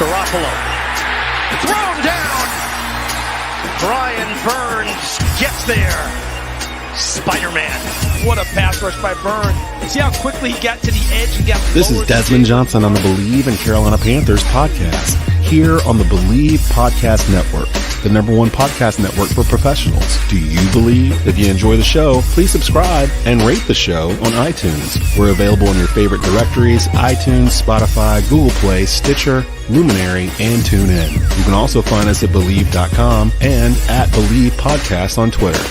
Garoppolo. Thrown down. Brian Burns gets there. Spider-Man. What a pass rush by Burns. See how quickly he got to the edge and got This is Desmond Johnson on the Bleav and Carolina Panthers podcast, here on the Bleav Podcast Network, the #1 podcast network for professionals. Do you Bleav? If you enjoy the show, please subscribe and rate the show on iTunes. We're available in your favorite directories: iTunes, Spotify, Google Play, Stitcher, Luminary, and TuneIn. You can also find us at Bleav.com and at Bleav Podcast on Twitter.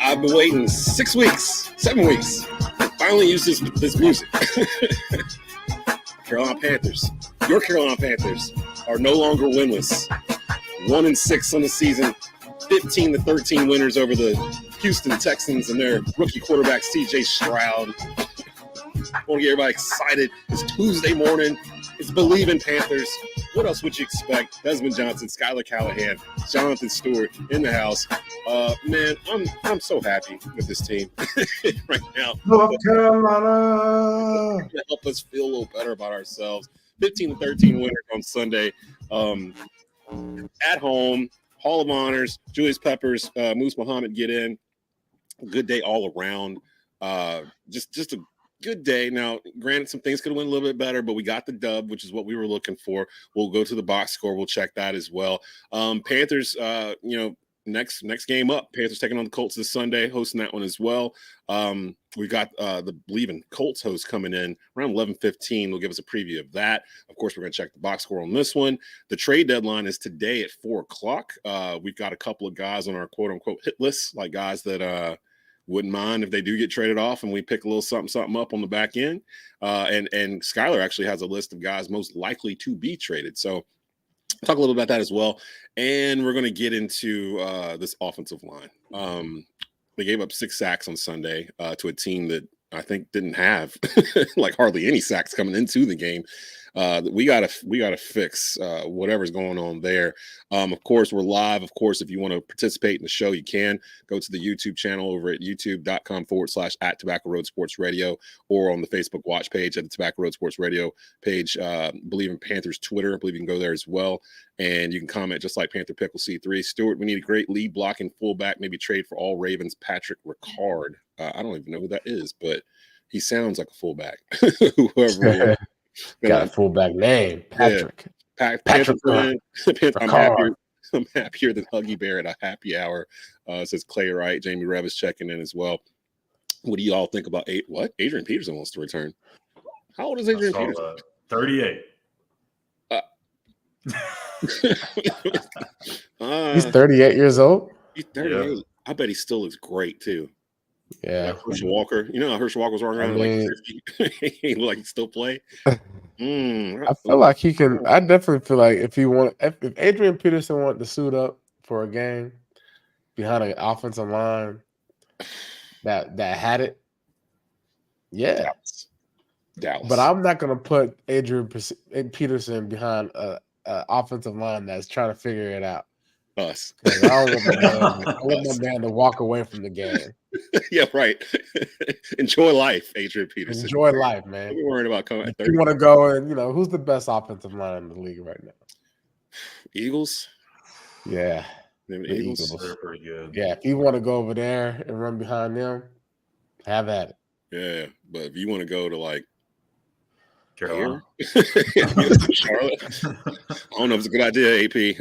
I've been waiting 6 weeks, 7 weeks. Finally used this music. Carolina Panthers. Your Carolina Panthers are no longer winless. 1-6 on the season. 15-13 winners over the Houston Texans and their rookie quarterback, CJ Stroud. I want to get everybody excited. It's Tuesday morning. It's Bleav in Panthers. What else would you expect? Desmond Johnson, Schuyler, Callihan, Jonathan Stewart in the house. Man, I'm so happy with this team right now. North Carolina. To help us feel a little better about ourselves. 15-13 winners on Sunday. At home, Hall of Honors, Julius Peppers, Moose Muhammad get in. Good day all around. Just a good day. Now, granted, some things could have went a little bit better, but we got the dub, which is what we were looking for. We'll go to the box score. We'll check that as well. Panthers, next game up. Panthers taking on the Colts this Sunday, hosting that one as well. We got the Bleav in Colts host coming in around 11:15. They'll give us a preview of that. Of course, we're going to check the box score on this one. The trade deadline is today at 4 o'clock. We've got a couple of guys on our quote-unquote hit list, like guys that wouldn't mind if they do get traded off and we pick a little something up on the back end. And Schuyler actually has a list of guys most likely to be traded. So talk a little about that as well. And we're going to get into this offensive line. They gave up 6 sacks on Sunday to a team that I think didn't have like hardly any sacks coming into the game. We gotta fix whatever's going on there. Of course, we're live. Of course, if you want to participate in the show, you can go to the YouTube channel over at youtube.com/@Tobacco Road Sports Radio, or on the Facebook watch page at the Tobacco Road Sports Radio page. Bleav in Panthers Twitter. I believe you can go there as well. And you can comment just like Panther Pickle C3. Stewart, we need a great lead blocking fullback, maybe trade for all Ravens, Patrick Ricard. I don't even know who that is, but he sounds like a fullback. Whoever. Got a fullback name, Patrick. Yeah. Patrick. I'm happier than Huggy Bear at a happy hour. Says Clay Wright. Jamie Rev is checking in as well. What do you all think about what? Adrian Peterson wants to return. How old is Adrian Peterson? 38. He's 38 years old. He's 38. Yeah. I bet he still looks great too. Yeah, like Herschel Walker. You know how Herschel Walker's running around like 50. He look like he still play. I feel like he can. I definitely feel like if Adrian Peterson wanted to suit up for a game behind an offensive line that had it, yeah. Dallas. But I'm not gonna put Adrian Peterson behind an offensive line that's trying to figure it out. Us. I want my man to walk away from the game. Yeah, right. Enjoy life, Adrian Peterson. Enjoy life, man. We're worried about coming. You want to go and who's the best offensive line in the league right now? Eagles. Yeah, the Eagles. They're pretty good. Yeah, if you want to go over there and run behind them, have at it. Yeah, but if you want to go to like Carolina, Charlotte, I don't know if it's a good idea, AP.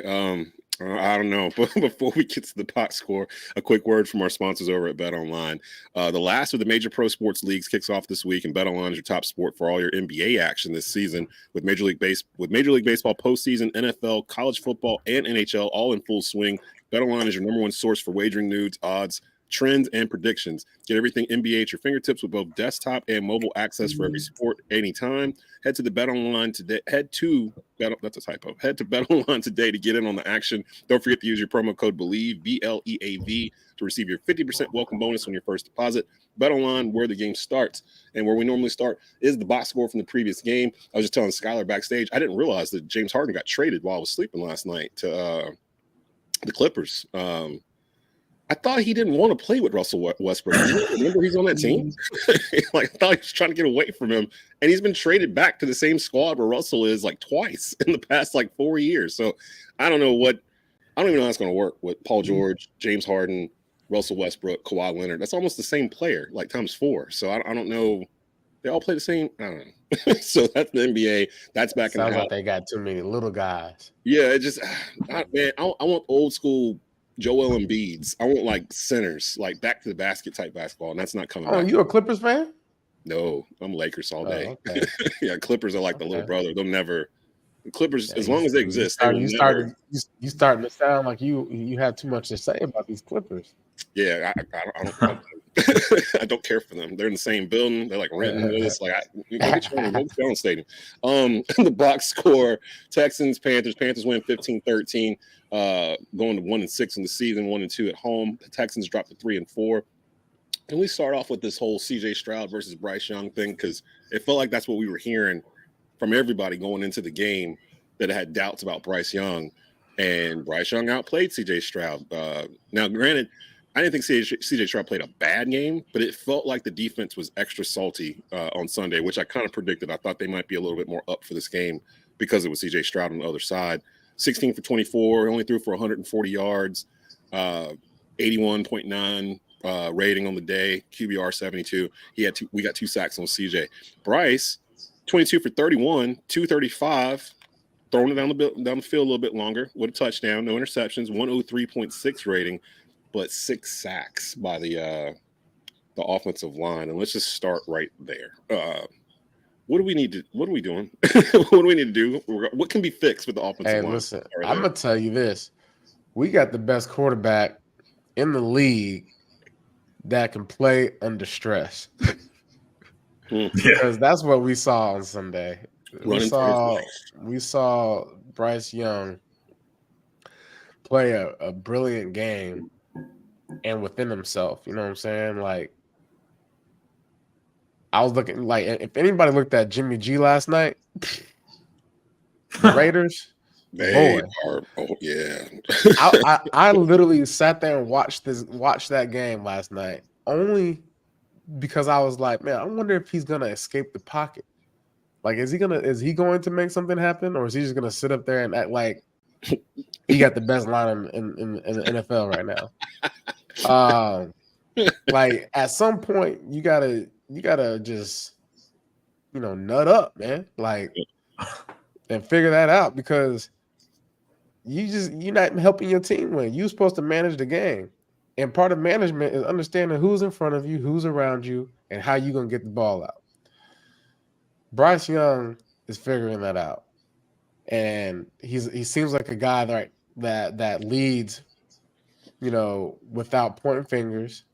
I don't know. But before we get to the box score, a quick word from our sponsors over at BetOnline. The last of the major pro sports leagues kicks off this week, and BetOnline is your top sport for all your NBA action this season with Major League Baseball postseason, NFL, college football, and NHL all in full swing. BetOnline is your #1 source for wagering news, odds, trends, and predictions. Get everything NBA at your fingertips with both desktop and mobile access for every sport anytime. Head to BetOnline today. That's a typo. Head to BetOnline today to get in on the action. Don't forget to use your promo code Bleav, BLEAV, to receive your 50% welcome bonus on your first deposit. BetOnline, where the game starts. And where we normally start is the box score from the previous game. I was just telling Schuyler backstage, I didn't realize that James Harden got traded while I was sleeping last night to the Clippers. I thought he didn't want to play with Russell Westbrook. Remember, he's on that team. Like, I thought he was trying to get away from him, and he's been traded back to the same squad where Russell is like twice in the past 4 years. So I don't even know how that's going to work with Paul George, James Harden, Russell Westbrook, Kawhi Leonard. That's almost the same player, like times 4. So I don't know. They all play the same. I don't know. So that's the NBA. That's back in the house. Sounds like they got too many little guys. Yeah, it just, man, I want old school Joel Embiid's. I want centers, back to the basket type basketball, and that's not coming. Oh, back. you a Clippers fan? No, I'm Lakers all day. Oh, okay. Yeah, Clippers are like the little brother. They'll never. The Clippers, as long as they exist, you starting to sound like you had too much to say about these Clippers. Yeah, I don't. I don't care for them. They're in the same building. They're renting with us. Go to Stone Stadium. The box score: Texans, Panthers. Panthers win 15-13, going to 1-6 in the season, 1-2 at home. The Texans dropped to 3-4. Can we start off with this whole CJ Stroud versus Bryce Young thing? Because it felt like that's what we were hearing from everybody going into the game that had doubts about Bryce Young, and Bryce Young outplayed CJ Stroud. Now, granted, I didn't think CJ Stroud played a bad game, but it felt like the defense was extra salty on Sunday, which I kind of predicted. I thought they might be a little bit more up for this game because it was CJ Stroud on the other side. 16 for 24, only threw for 140 yards, 81.9 rating on the day, QBR 72. We got 2 sacks on CJ. Bryce, 22 for 31, 235, throwing it down the field a little bit longer with a touchdown, no interceptions, 103.6 rating. But 6 sacks by the offensive line, and let's just start right there. What are we doing? What do we need to do? What can be fixed with the offensive line? Hey, listen, I'm gonna tell you this: we got the best quarterback in the league that can play under stress. Because that's what we saw on Sunday. We saw Bryce Young play a brilliant game. And within himself, you know what I'm saying? I was looking if anybody looked at Jimmy G last night, the Raiders, yeah. I literally sat there and watched that game last night only because I was like, man, I wonder if he's gonna escape the pocket. Is he going to make something happen, or is he just gonna sit up there and act like he got the best line in the NFL right now? At some point you gotta just nut up, man, and figure that out, because you're not helping your team win. You're supposed to manage the game, and part of management is understanding who's in front of you, who's around you, and how you gonna get the ball out. Bryce Young is figuring that out, and he seems like a guy that leads, without pointing fingers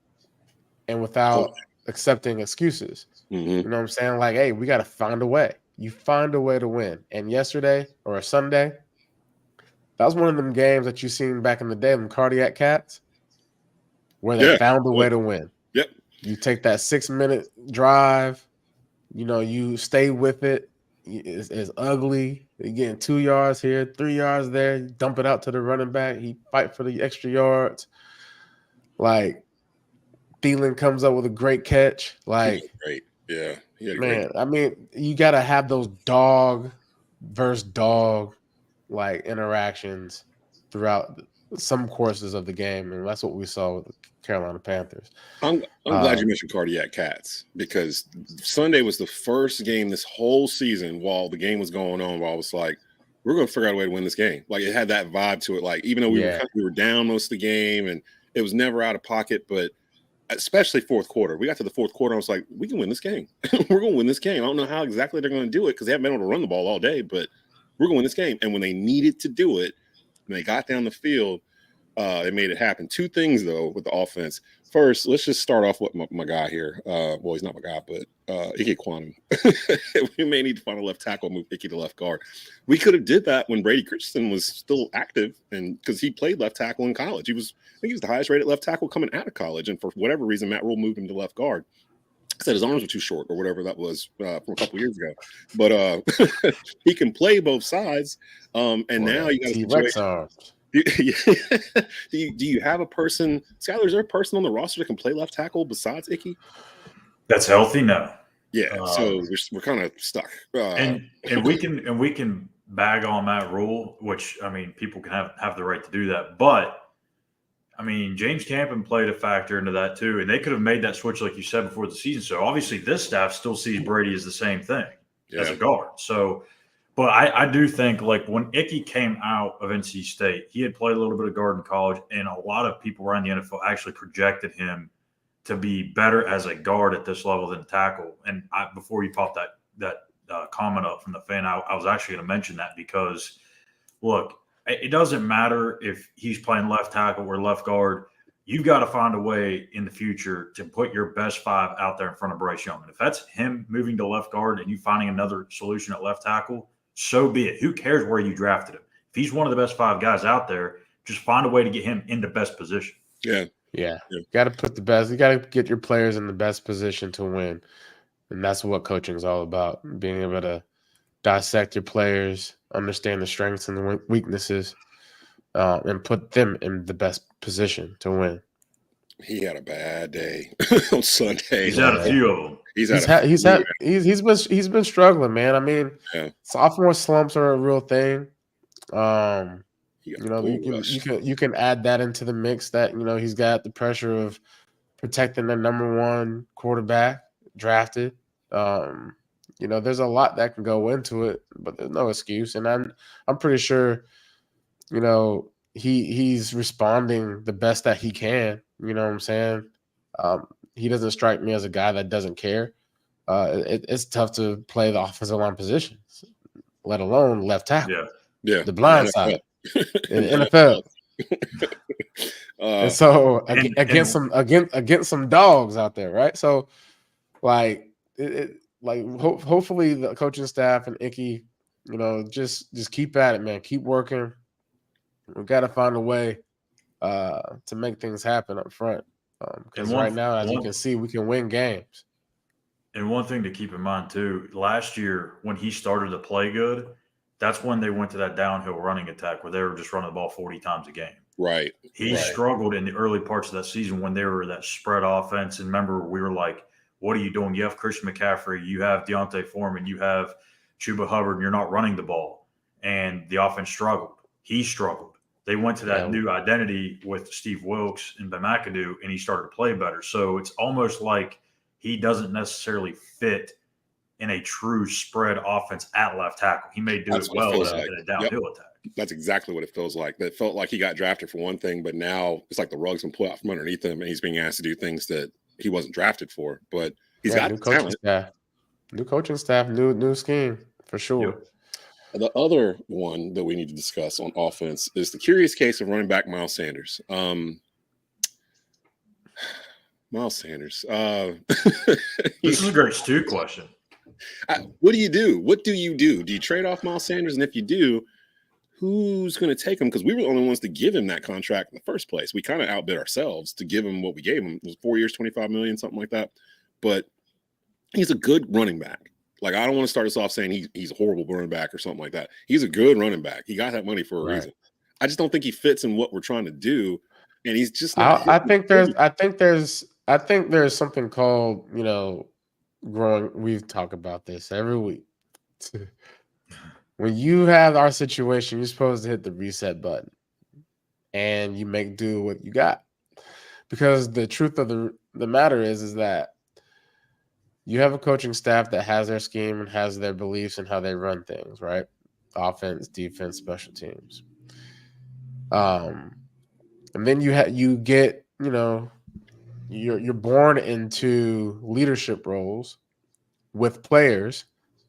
and without accepting excuses. Mm-hmm. You know what I'm saying? Hey, we got to find a way. You find a way to win. And yesterday or Sunday, that was one of them games that you seen back in the day, them cardiac cats, where they found a way to win. Yep. You take that 6-minute drive, you stay with it. It's ugly. You're getting 2 yards here, 3 yards there. You dump it out to the running back. He fight for the extra yards. Thielen comes up with a great catch. Great. Yeah. Man, I mean, you got to have those dog versus dog interactions throughout some courses of the game, and that's what we saw with the Carolina Panthers. I'm glad you mentioned cardiac cats, because Sunday was the first game this whole season while the game was going on where I was like, we're going to figure out a way to win this game. It had that vibe to it. Even though we were down most of the game and it was never out of pocket, but especially fourth quarter. We got to the fourth quarter, I was like, we can win this game. We're going to win this game. I don't know how exactly they're going to do it because they haven't been able to run the ball all day, but we're going to win this game. And when they needed to do it, when they got down the field, they made it happen. 2 things, though, with the offense. First, let's just start off with my guy here. Well, he's not my guy, but Ike Quantum. We may need to find a left tackle, move Ike to left guard. We could have did that when Brady Christensen was still active, and because he played left tackle in college. I think he was the highest rated left tackle coming out of college, and for whatever reason, Matt Rule moved him to left guard. Said his arms were too short or whatever that was from a couple years ago. But he can play both sides. And now you got a situation. Do you have a person, Schuyler? Is there a person on the roster that can play left tackle besides Icky? That's healthy, no. Yeah, so we're kind of stuck. And we can bag on Matt Rule, which I mean, people can have the right to do that, but I mean, James Campen played a factor into that too, and they could have made that switch like you said before the season. So obviously, this staff still sees Brady as the same thing as a guard. So, but I do think like when Icky came out of NC State, he had played a little bit of guard in college, and a lot of people around the NFL actually projected him to be better as a guard at this level than a tackle. And before you popped that comment up from the fan, I was actually going to mention that because, look, it doesn't matter if he's playing left tackle or left guard. You've got to find a way in the future to put your best 5 out there in front of Bryce Young. And if that's him moving to left guard and you finding another solution at left tackle, so be it. Who cares where you drafted him? If he's one of the best 5 guys out there, just find a way to get him in the best position. Yeah. Got to put the best. You got to get your players in the best position to win. And that's what coaching is all about, being able to dissect your players, understand the strengths and the weaknesses, and put them in the best position to win. He had a bad day on Sunday. He's had a few of them. He's been struggling, man. I mean, sophomore slumps are a real thing. You can add that into the mix that, he's got the pressure of protecting the number 1 quarterback drafted. There's a lot that can go into it, but there's no excuse. And I'm pretty sure, he's responding the best that he can. You know what I'm saying? He doesn't strike me as a guy that doesn't care. It's tough to play the offensive line positions, let alone left tackle. Yeah. The blind side in the NFL. And so against some dogs out there, right? So hopefully the coaching staff and Icky, just keep at it, man. Keep working. We've got to find a way to make things happen up front. Because right now, as you can see, we can win games. And one thing to keep in mind too, last year when he started to play good, that's when they went to that downhill running attack where they were just running the ball 40 times a game. Right. He struggled in the early parts of that season when they were that spread offense. And remember, we were like, what are you doing? You have Christian McCaffrey, you have Deontay Foreman, you have Chuba Hubbard, and you're not running the ball. And the offense struggled. He struggled. They went to that new identity with Steve Wilkes and Ben McAdoo, and he started to play better. So it's almost like he doesn't necessarily fit in a true spread offense at left tackle. He may do it well in a downhill attack. That's exactly what it feels like. That felt like he got drafted for one thing, but now it's like the rug's been pulled out from underneath him, and he's being asked to do things that he wasn't drafted for. But he's got new coaching staff, new coaching staff, new scheme for sure. Yep. The other one that we need to discuss on offense is the curious case of running back Miles Sanders. Miles Sanders. This is a great Stu question. What do you do? What do you do? Do you trade off Miles Sanders? And if you do, who's going to take him? Because we were the only ones to give him that contract in the first place. We kind of outbid ourselves to give him what we gave him. It was 4 years, $25 million, something like that. But he's a good running back. Like, I don't want to start us off saying he's a horrible running back or something like that. He's a good running back. He got that money for a reason. I just don't think he fits in what we're trying to do. And he's just not I think there's something called, growing. We've talked about this every week. When you have our situation, you're supposed to hit the reset button and you make do what you got. Because the truth of the matter is that you have a coaching staff that has their scheme and has their beliefs in how they run things, right? Offense, defense, special teams. And then you get, you're born into leadership roles with players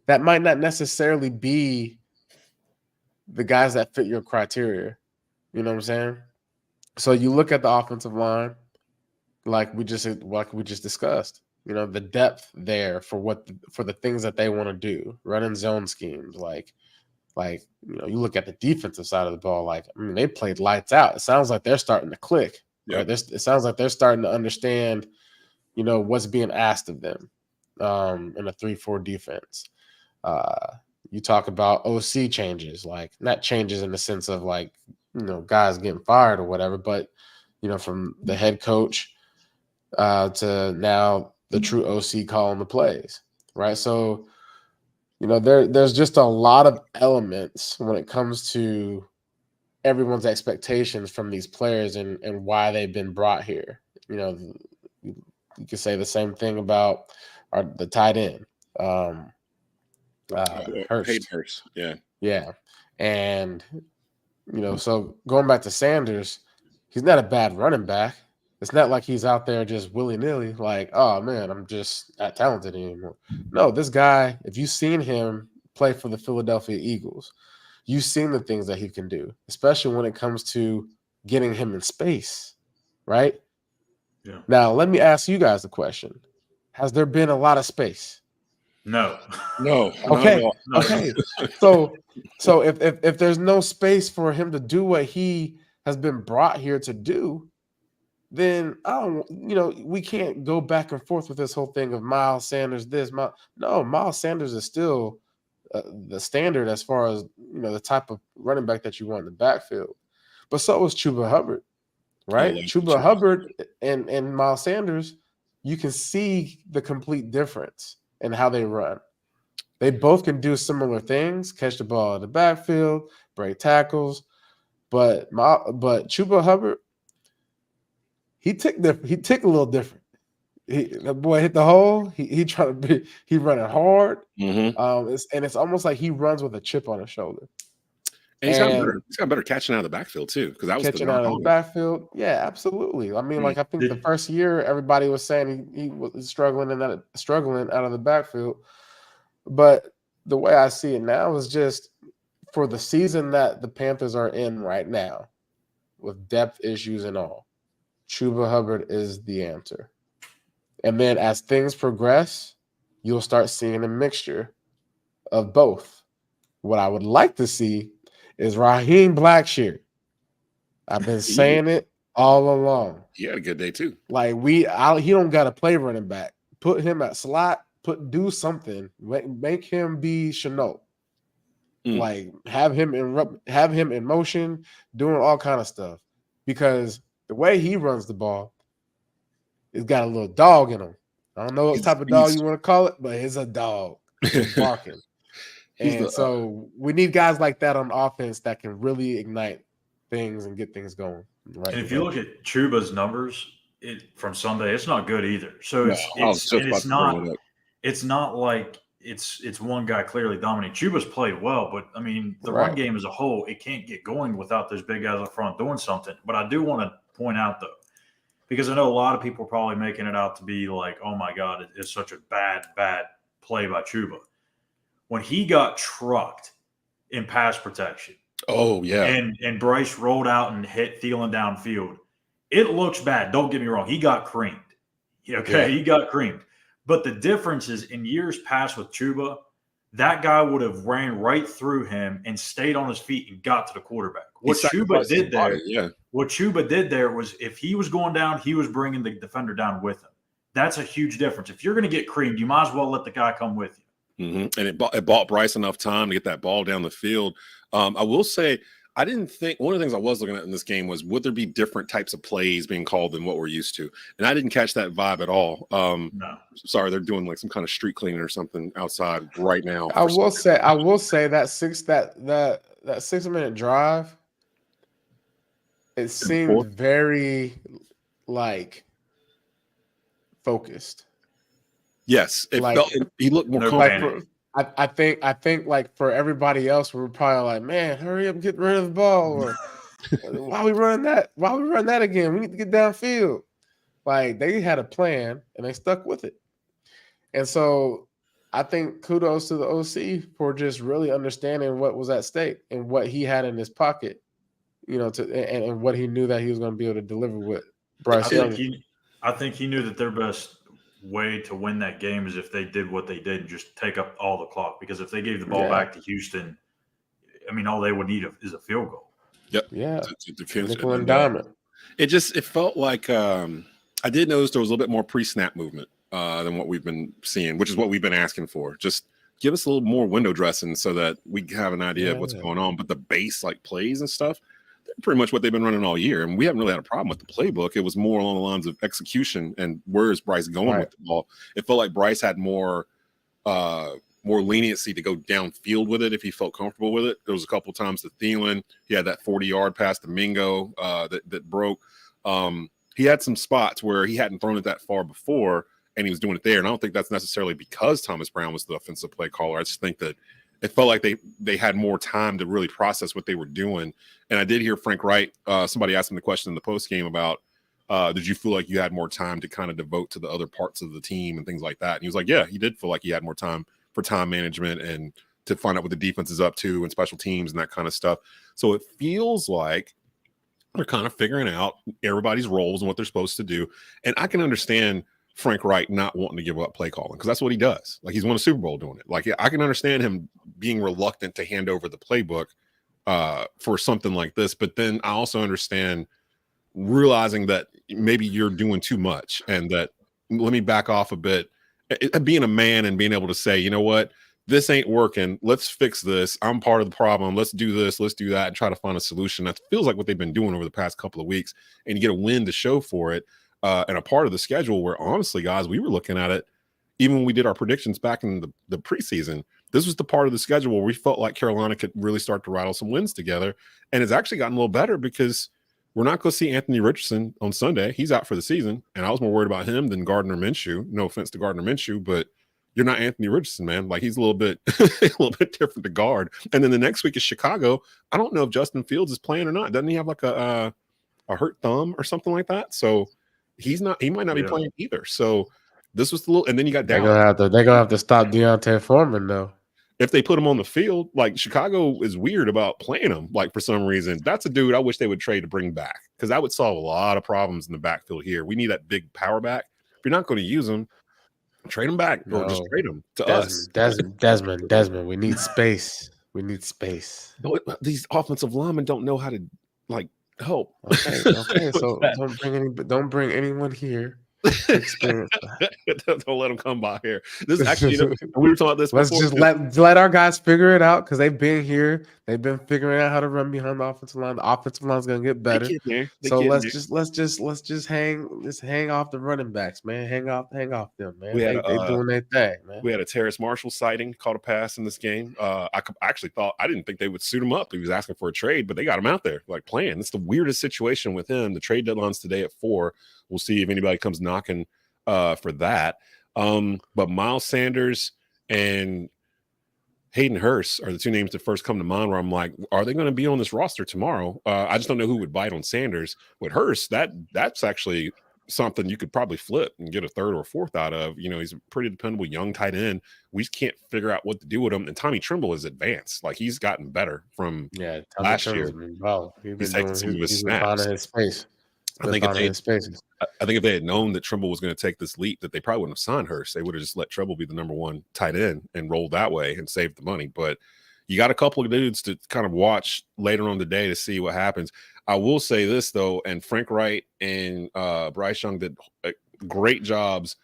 that might not necessarily be the guys that fit your criteria. You know what I'm saying? So you look at the offensive line, like we just discussed. The depth there for the things that they want to do, running zone schemes, like you look at the defensive side of the ball, they played lights out. It sounds like they're starting to click. Right? It sounds like they're starting to understand, what's being asked of them in a 3-4 defense. You talk about OC changes, like not changes in the sense of guys getting fired or whatever, but from the head coach to now the true OC calling the plays, right? So, there's just a lot of elements when it comes to everyone's expectations from these players and why they've been brought here. You could say the same thing about the tight end, Hurst. Yeah. And, so going back to Sanders, he's not a bad running back. It's not like he's out there just willy-nilly like, oh, man, I'm just not talented anymore. No, this guy, if you've seen him play for the Philadelphia Eagles, you've seen the things that he can do, especially when it comes to getting him in space, right? Yeah. Now, let me ask you guys a question. Has there been a lot of space? No. Okay. Okay. So if there's no space for him to do what he has been brought here to do, then we can't go back and forth with this whole thing of Miles Sanders Miles Sanders is still the standard as far as the type of running back that you want in the backfield. But so is Chuba Hubbard, right? Chuba Hubbard and Miles Sanders, you can see the complete difference in how they run. They both can do similar things, catch the ball in the backfield, break tackles, but Chuba Hubbard, he ticked a little different. The boy hit the hole. He running hard. Mm-hmm. And it's almost like he runs with a chip on his shoulder. And he's got better catching out of the backfield too, because that was catching out of the backfield. Yeah, absolutely. I mean, I think the first year everybody was saying he was struggling out of the backfield, but the way I see it now is just for the season that the Panthers are in right now, with depth issues and all, Chuba Hubbard is the answer. And then as things progress, you'll start seeing a mixture of both. What I would like to see is Raheem Blackshear. I've been saying it all along. He had a good day too. Like he don't got to play running back. Put him at slot. Do something. Make him be Chenault. Like have him in motion, doing all kind of stuff. Because the way he runs the ball, it's got a little dog in him. I don't know what type of dog you want to call it, but it's a dog. It's barking. So we need guys like that on offense that can really ignite things and get things going. Right. And if you look at Chuba's numbers from Sunday, it's not good either. So it's not like it's one guy clearly dominating. Chuba's played well, but I mean the run game as a whole, it can't get going without those big guys up front doing something. But I do want to point out though, because I know a lot of people are probably making it out to be like, oh my God, it's such a bad play by Chuba. When he got trucked in pass protection. Oh, yeah. And Bryce rolled out and hit Thielen downfield. It looks bad. Don't get me wrong. He got creamed. Okay, yeah. He got creamed. But the difference is in years past with Chuba, that guy would have ran right through him and stayed on his feet and got to the quarterback. What Chuba did there was if he was going down, he was bringing the defender down with him. That's a huge difference. If you're going to get creamed, you might as well let the guy come with you. Mm-hmm. And it bought Bryce enough time to get that ball down the field. I will say, I didn't think one of the things I was looking at in this game was would there be different types of plays being called than what we're used to? And I didn't catch that vibe at all. No. Sorry, they're doing like some kind of street cleaning or something outside right now. I will say that 6 minute drive, it seemed very focused. Yes, he looked more comfortable. I think like for everybody else, we were probably like, man, hurry up and get rid of the ball. Or why we run that? Why we run that again? We need to get downfield. Like they had a plan and they stuck with it. And so I think kudos to the OC for just really understanding what was at stake and what he had in his pocket, and what he knew that he was going to be able to deliver with Bryce Young. I think he knew that their best way to win that game is if they did what they did and just take up all the clock. Because if they gave the ball back to Houston, I mean, all they would need is a field goal. Yep. Yeah. Nickel and diamond. It felt like I did notice there was a little bit more pre-snap movement than what we've been seeing, which is what we've been asking for. Just give us a little more window dressing so that we have an idea of what's going on. But the base plays and stuff, pretty much what they've been running all year. And we haven't really had a problem with the playbook. It was more along the lines of execution and where is Bryce going with the ball. It felt like Bryce had more leniency to go downfield with it if he felt comfortable with it. There was a couple of times to Thielen. He had that 40-yard pass to Mingo that broke. He had some spots where he hadn't thrown it that far before, and he was doing it there. And I don't think that's necessarily because Thomas Brown was the offensive play caller. I just think that it felt like they had more time to really process what they were doing. And I did hear Frank Wright, somebody asked him the question in the postgame about, did you feel like you had more time to kind of devote to the other parts of the team and things like that? And he was like, yeah, he did feel like he had more time for time management and to find out what the defense is up to and special teams and that kind of stuff. So it feels like they're kind of figuring out everybody's roles and what they're supposed to do. And I can understand Frank Wright not wanting to give up play calling because that's what he does. Like, he's won a Super Bowl doing it. Like, I can understand him being reluctant to hand over the playbook for something like this. But then I also understand realizing that maybe you're doing too much and that let me back off a bit. Being a man and being able to say, you know what, this ain't working. Let's fix this. I'm part of the problem. Let's do this. Let's do that and try to find a solution. That feels like what they've been doing over the past couple of weeks. And you get a win to show for it. And a part of the schedule where, honestly, guys, we were looking at it, even when we did our predictions back in the preseason, this was the part of the schedule where we felt like Carolina could really start to rattle some wins together. And it's actually gotten a little better because we're not going to see Anthony Richardson on Sunday. He's out for the season. And I was more worried about him than Gardner Minshew. No offense to Gardner Minshew, but you're not Anthony Richardson, man. Like, he's a little bit different to guard. And then the next week is Chicago. I don't know if Justin Fields is playing or not. Doesn't he have like a hurt thumb or something like that? So he might not be playing either. So this was the little, and then you got Dallas. They're gonna have to stop Deontay Foreman though. If they put him on the field, like, Chicago is weird about playing him. Like, for some reason, that's a dude I wish they would trade to bring back because that would solve a lot of problems in the backfield here. We need that big power back. If you're not going to use him, trade him back or just trade him to us. Desmond. We need space. We need space. These offensive linemen don't know how to help. Okay. So don't bring anyone here. Experience. Don't let them come by here. This is actually, we were talking about this. Let's just let our guys figure it out because they've been here. They've been figuring out how to run behind the offensive line. The offensive line is gonna get better. So let's just hang off the running backs, man. Hang off them, man. They doing their thing, man. We had a Terrace Marshall sighting, caught a pass in this game. I didn't think they would suit him up. He was asking for a trade, but they got him out there like playing. It's the weirdest situation with him. The trade deadline's today at 4:00. We'll see if anybody comes knocking for that. But Miles Sanders and Hayden Hurst are the two names that first come to mind where I'm like, are they going to be on this roster tomorrow? I just don't know who would bite on Sanders. With Hurst, that's actually something you could probably flip and get a third or fourth out of. You know, he's a pretty dependable young tight end. We just can't figure out what to do with him. And Tommy Tremble is advanced. Like, he's gotten better from last year. Wow. He's taking some of his snaps. His space. I think if they had known that Tremble was going to take this leap, that they probably wouldn't have signed Hurst. They would have just let Tremble be the number one tight end and rolled that way and saved the money. But you got a couple of dudes to kind of watch later on the day to see what happens. I will say this, though, and Frank Wright and Bryce Young did great jobs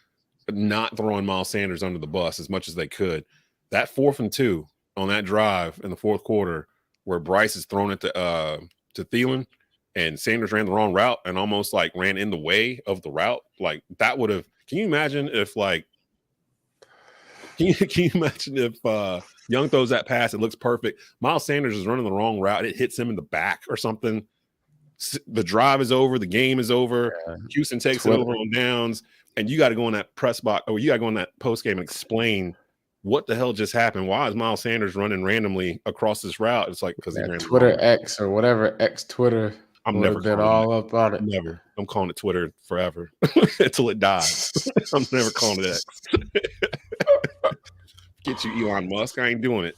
not throwing Miles Sanders under the bus as much as they could. That 4th and 2 on that drive in the fourth quarter where Bryce is thrown it to Thielen, and Sanders ran the wrong route and almost like ran in the way of the route. Like, that would have, can you imagine if Young throws that pass, it looks perfect. Miles Sanders is running the wrong route. It hits him in the back or something. The drive is over. The game is over. Yeah. Houston takes it over on downs. And you got to go in that press box, or you got to go in that post game and explain what the hell just happened. Why is Miles Sanders running randomly across this route? It's like, because he ran Twitter X or whatever X Twitter. I'm never been all up on it. Never. I'm calling it Twitter forever until it dies. I'm never calling it X. Get you, Elon Musk. I ain't doing it.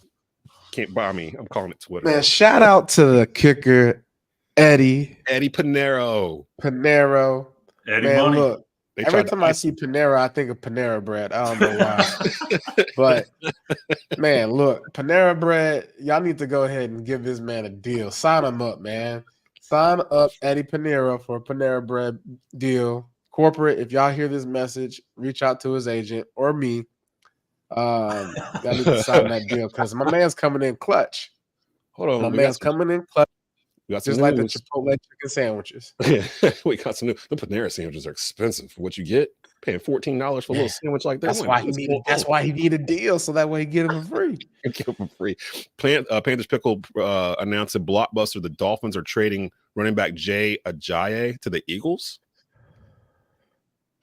Can't buy me. I'm calling it Twitter. Man, shout out to the kicker, Eddie Pinero. Eddie man, Money. Look, every time I see Panera, I think of Panera Bread. I don't know why. But, man, look, Panera Bread, y'all need to go ahead and give this man a deal. Sign him up, man. Sign up Eddie Pinero for a Panera Bread deal. Corporate, if y'all hear this message, reach out to his agent or me. Y'all need to sign that deal because my man's coming in clutch. Hold on. My man's coming in clutch. We got some Just like the news. Chipotle chicken sandwiches. We got some new. The Panera sandwiches are expensive for what you get. Paying $14 for a little sandwich like that. That's why he needed. That's why he needed a deal, so that way he get it for free. Get it for free. Panthers Pickle announced a blockbuster. The Dolphins are trading running back Jay Ajayi to the Eagles.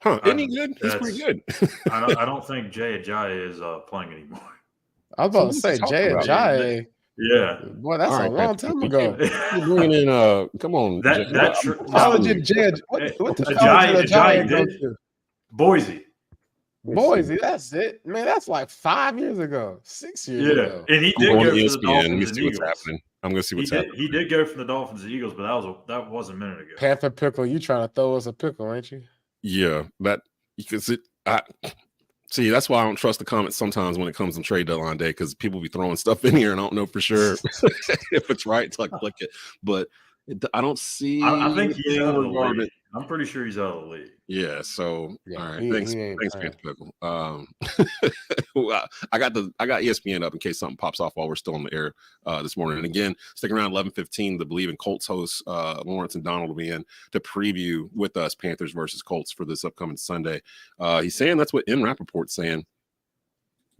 Huh? Isn't he good? He's pretty good. I don't think Jay Ajayi is playing anymore. I was about to say Jay Ajayi. Yeah, boy, that's a long time ago. You're bringing in come on. College in Jay. What the college Ajayi go to? Boise. Boise, that's it, man. That's like 5 years ago, 6 years ago. And he did go for the Dolphins and Eagles. I'm gonna see what's happening. He did go for the Dolphins and Eagles, but that was a minute ago. Panther Pickle, you trying to throw us a pickle, ain't you? Yeah, see, that's why I don't trust the comments sometimes when it comes on trade deadline day, because people be throwing stuff in here and I don't know for sure if it's right until I click it. But I don't see. I think he's out of the league. I'm pretty sure he's out of the league. Yeah. So all right. Thanks, Panther Pickle. Well, I got ESPN up in case something pops off while we're still on the air this morning. And again, sticking around 11:15, the Bleav and Colts hosts Lawrence and Donald will be in to preview with us Panthers versus Colts for this upcoming Sunday. He's saying that's what M. Rappaport's saying,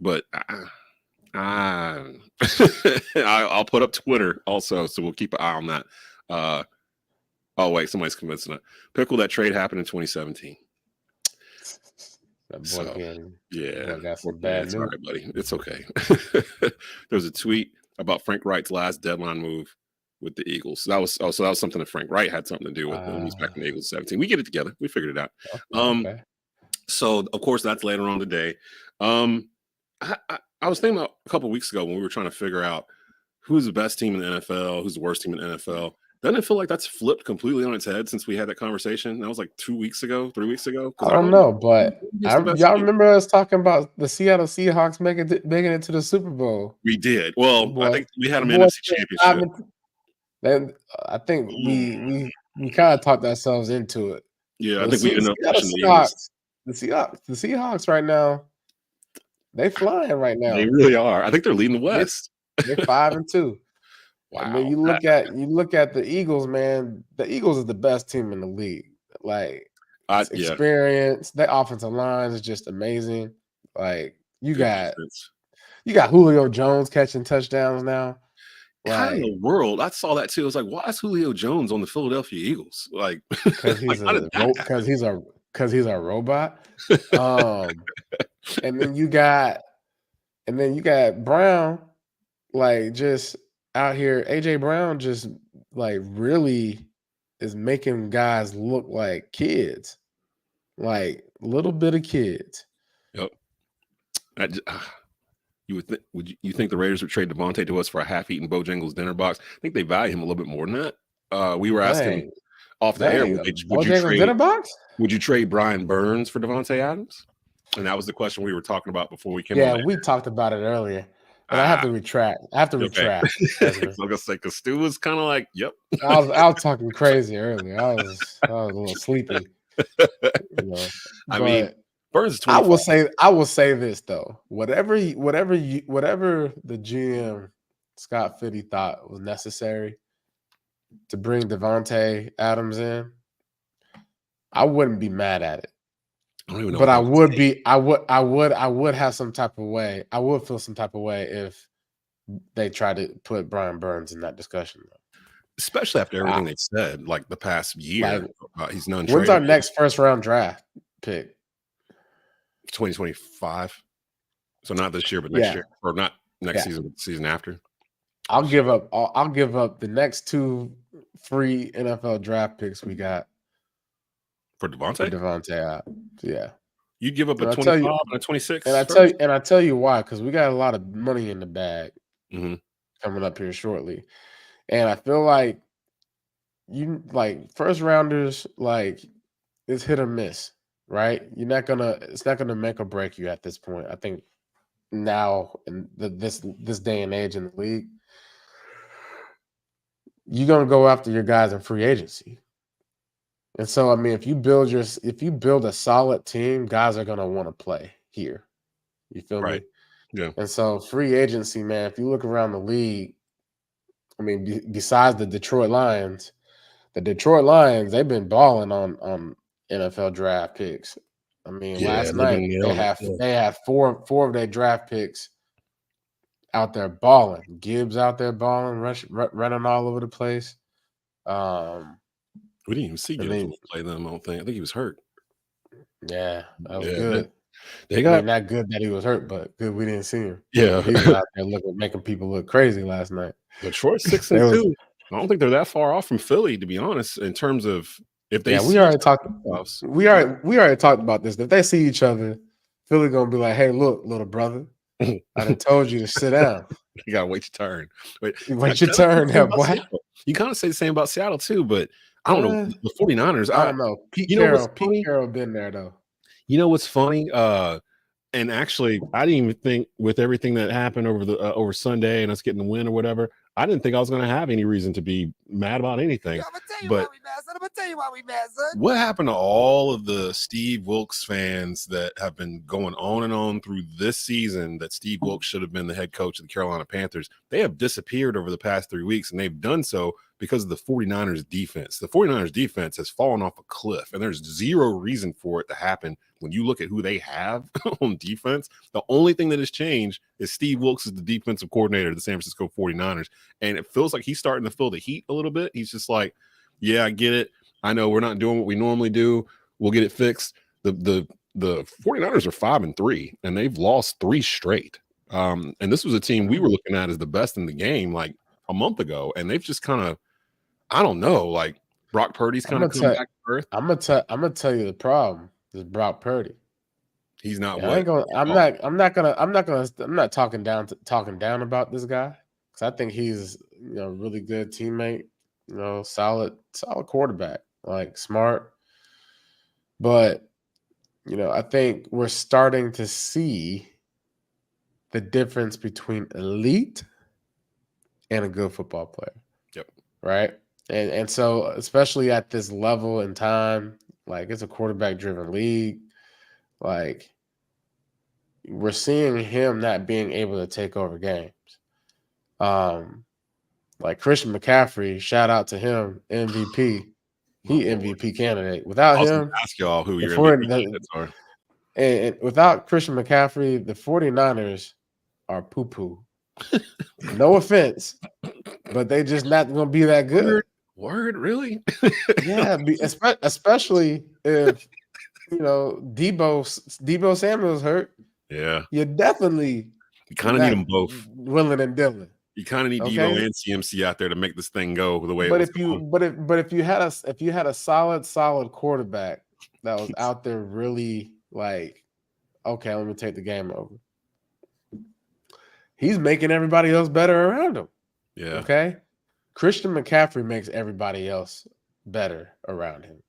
but I'll put up Twitter also, so we'll keep an eye on that. Oh wait, somebody's convincing it. Pickle, that trade happened in 2017. That boy yeah, got some bad news. All right, buddy. It's okay. There's a tweet about Frank Wright's last deadline move with the Eagles. So that was something that Frank Wright had something to do with when he was back in the Eagles 17. We get it together. We figured it out. Okay. So of course that's later on today. I was thinking about a couple of weeks ago when we were trying to figure out who's the best team in the NFL, who's the worst team in the NFL. Doesn't it feel like that's flipped completely on its head since we had that conversation? That was like 2 weeks ago, 3 weeks ago. I don't know, but y'all remember us talking about the Seattle Seahawks making it to the Super Bowl? We did. Well, I think we had them in the NFC Championship. Then I think we kind of talked ourselves into it. Yeah, I think we ended up pushing the Seahawks right now. They flying right now. They really are. I think they're leading the West. They're 5-2. Wow. I mean, you look at the Eagles, man. The Eagles is the best team in the league. Like experience, their offensive line is just amazing. Like you got Julio Jones catching touchdowns now. How in the world? I saw that too. I was like, why is Julio Jones on the Philadelphia Eagles? Like, because he's a robot. And then you got Brown, like just out here. AJ Brown just like really is making guys look like kids, like little bit of kids. Yep. You think the Raiders would trade Devontae to us for a half-eaten Bojangles dinner box? I think they value him a little bit more than that. We were asking off the air, would you trade Brian Burns for Devontae Adams? And that was the question we were talking about before we came on. Yeah, we talked about it earlier. But I have to retract. I was gonna say because Stu was kind of like, "Yep." I was talking crazy earlier. I was a little sleepy. I mean, Burns is 25. I will say this though. Whatever the GM Scott Fitty thought was necessary to bring Devontae Adams in, I wouldn't be mad at it. I don't even know. But I would have some type of way. I would feel some type of way if they tried to put Brian Burns in that discussion. Especially after everything they've said, like the past year. He's non-tradable. When's our next first-round draft pick? 2025. So not this year, but next year, or not next season, but the season after. I'll give up the next 2 free NFL draft picks we got. For Devontae? Yeah. You'd give up a 25 and a 26? And I tell you why, because we got a lot of money in the bag coming up here shortly. And I feel like first rounders, like it's hit or miss, right? It's not gonna make or break you at this point. I think now in this day and age in the league, you're gonna go after your guys in free agency. And so, I mean, if you build a solid team, guys are gonna want to play here. You feel me? Yeah. And so, free agency, man. If you look around the league, I mean, besides the Detroit Lions, they've been balling on NFL draft picks. I mean, last night they have four of their draft picks out there balling. Gibbs out there balling, running all over the place. We didn't even see Gibbs play them. I don't think. I think he was hurt. Yeah, that was good. Not good that he was hurt, but good we didn't see him. Yeah, he was out there making people look crazy last night. Detroit's 6-2. I don't think they're that far off from Philly, to be honest, in terms of if they. Yeah, we already talked about this. If they see each other, Philly gonna be like, "Hey, look, little brother, I done told you to sit down. You gotta wait your turn. Wait your turn, now, boy." You kind of say the same about Seattle too, but I don't know the 49ers. I don't know. Pete Carroll been there though. You know what's funny? And actually, I didn't even think with everything that happened over Sunday and us getting the win or whatever, I didn't think I was going to have any reason to be mad about anything. I'm gonna tell you why we mad, son. What happened to all of the Steve Wilks fans that have been going on and on through this season that Steve Wilks should have been the head coach of the Carolina Panthers? They have disappeared over the past 3 weeks, and they've done so because of the 49ers defense. The 49ers defense has fallen off a cliff, and there's zero reason for it to happen when you look at who they have on defense. The only thing that has changed is Steve Wilks is the defensive coordinator of the San Francisco 49ers, and it feels like he's starting to feel the heat a little bit. He's just like, yeah, I get it. I know we're not doing what we normally do. We'll get it fixed. The 49ers are 5-3, and they've lost 3 straight. And this was a team we were looking at as the best in the game like a month ago, and they've just kind of, I don't know, like Brock Purdy's kind of coming back to earth. I'm gonna tell you the problem is Brock Purdy. He's not. Yeah, I'm not talking down about this guy because I think he's a really good teammate. Solid quarterback, like smart. But I think we're starting to see the difference between elite and a good football player. Yep. Right. And so, especially at this level in time, like it's a quarterback-driven league, like we're seeing him not being able to take over games. Like Christian McCaffrey, shout out to him, MVP. He MVP candidate. Without him, ask y'all who your MVP candidates are. And without Christian McCaffrey, the 49ers are poo-poo. No offense, but they just not going to be that good. Word, really? Yeah, especially if Debo Samuel's hurt. Yeah, you kind of need them both, willing and dealing. You kind of need Debo and CMC out there to make this thing go the way. But if you had a solid quarterback that was out there really like, okay, let me take the game over. He's making everybody else better around him. Yeah. Okay. Christian McCaffrey makes everybody else better around him.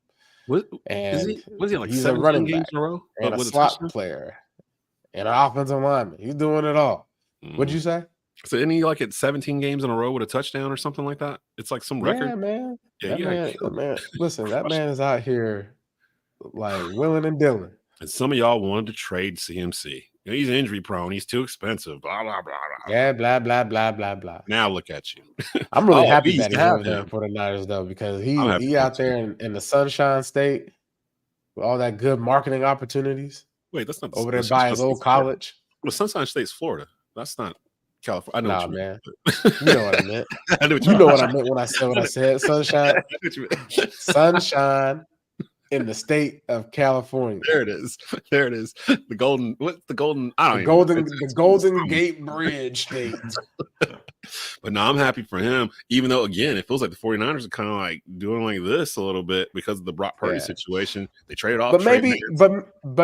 Was he like he's a running back in a row? And a slot player and an offensive lineman. He's doing it all. What'd you say? So isn't he like at 17 games in a row with a touchdown or something like that? It's like some record. Yeah, man. Man. Listen, that man is out here like willing and dealing. And some of y'all wanted to trade CMC. He's injury prone. He's too expensive. Blah, blah, blah, blah. Yeah, blah, blah, blah, blah, blah. Now look at you. I'm really happy that he was there for the Niners, though, because he out there in the Sunshine State with all that good marketing opportunities. Wait, that's not over there by his old college. Well, Sunshine State's Florida. That's not California. I know man. You know what I meant. You know what I meant when I said Sunshine. Sunshine in the state of California. There it is. The golden. What's the golden? The Golden Gate Bridge state. But no, I'm happy for him. Even though, again, it feels like the 49ers are kind of like doing like this a little bit because of the Brock Purdy situation. They traded off. But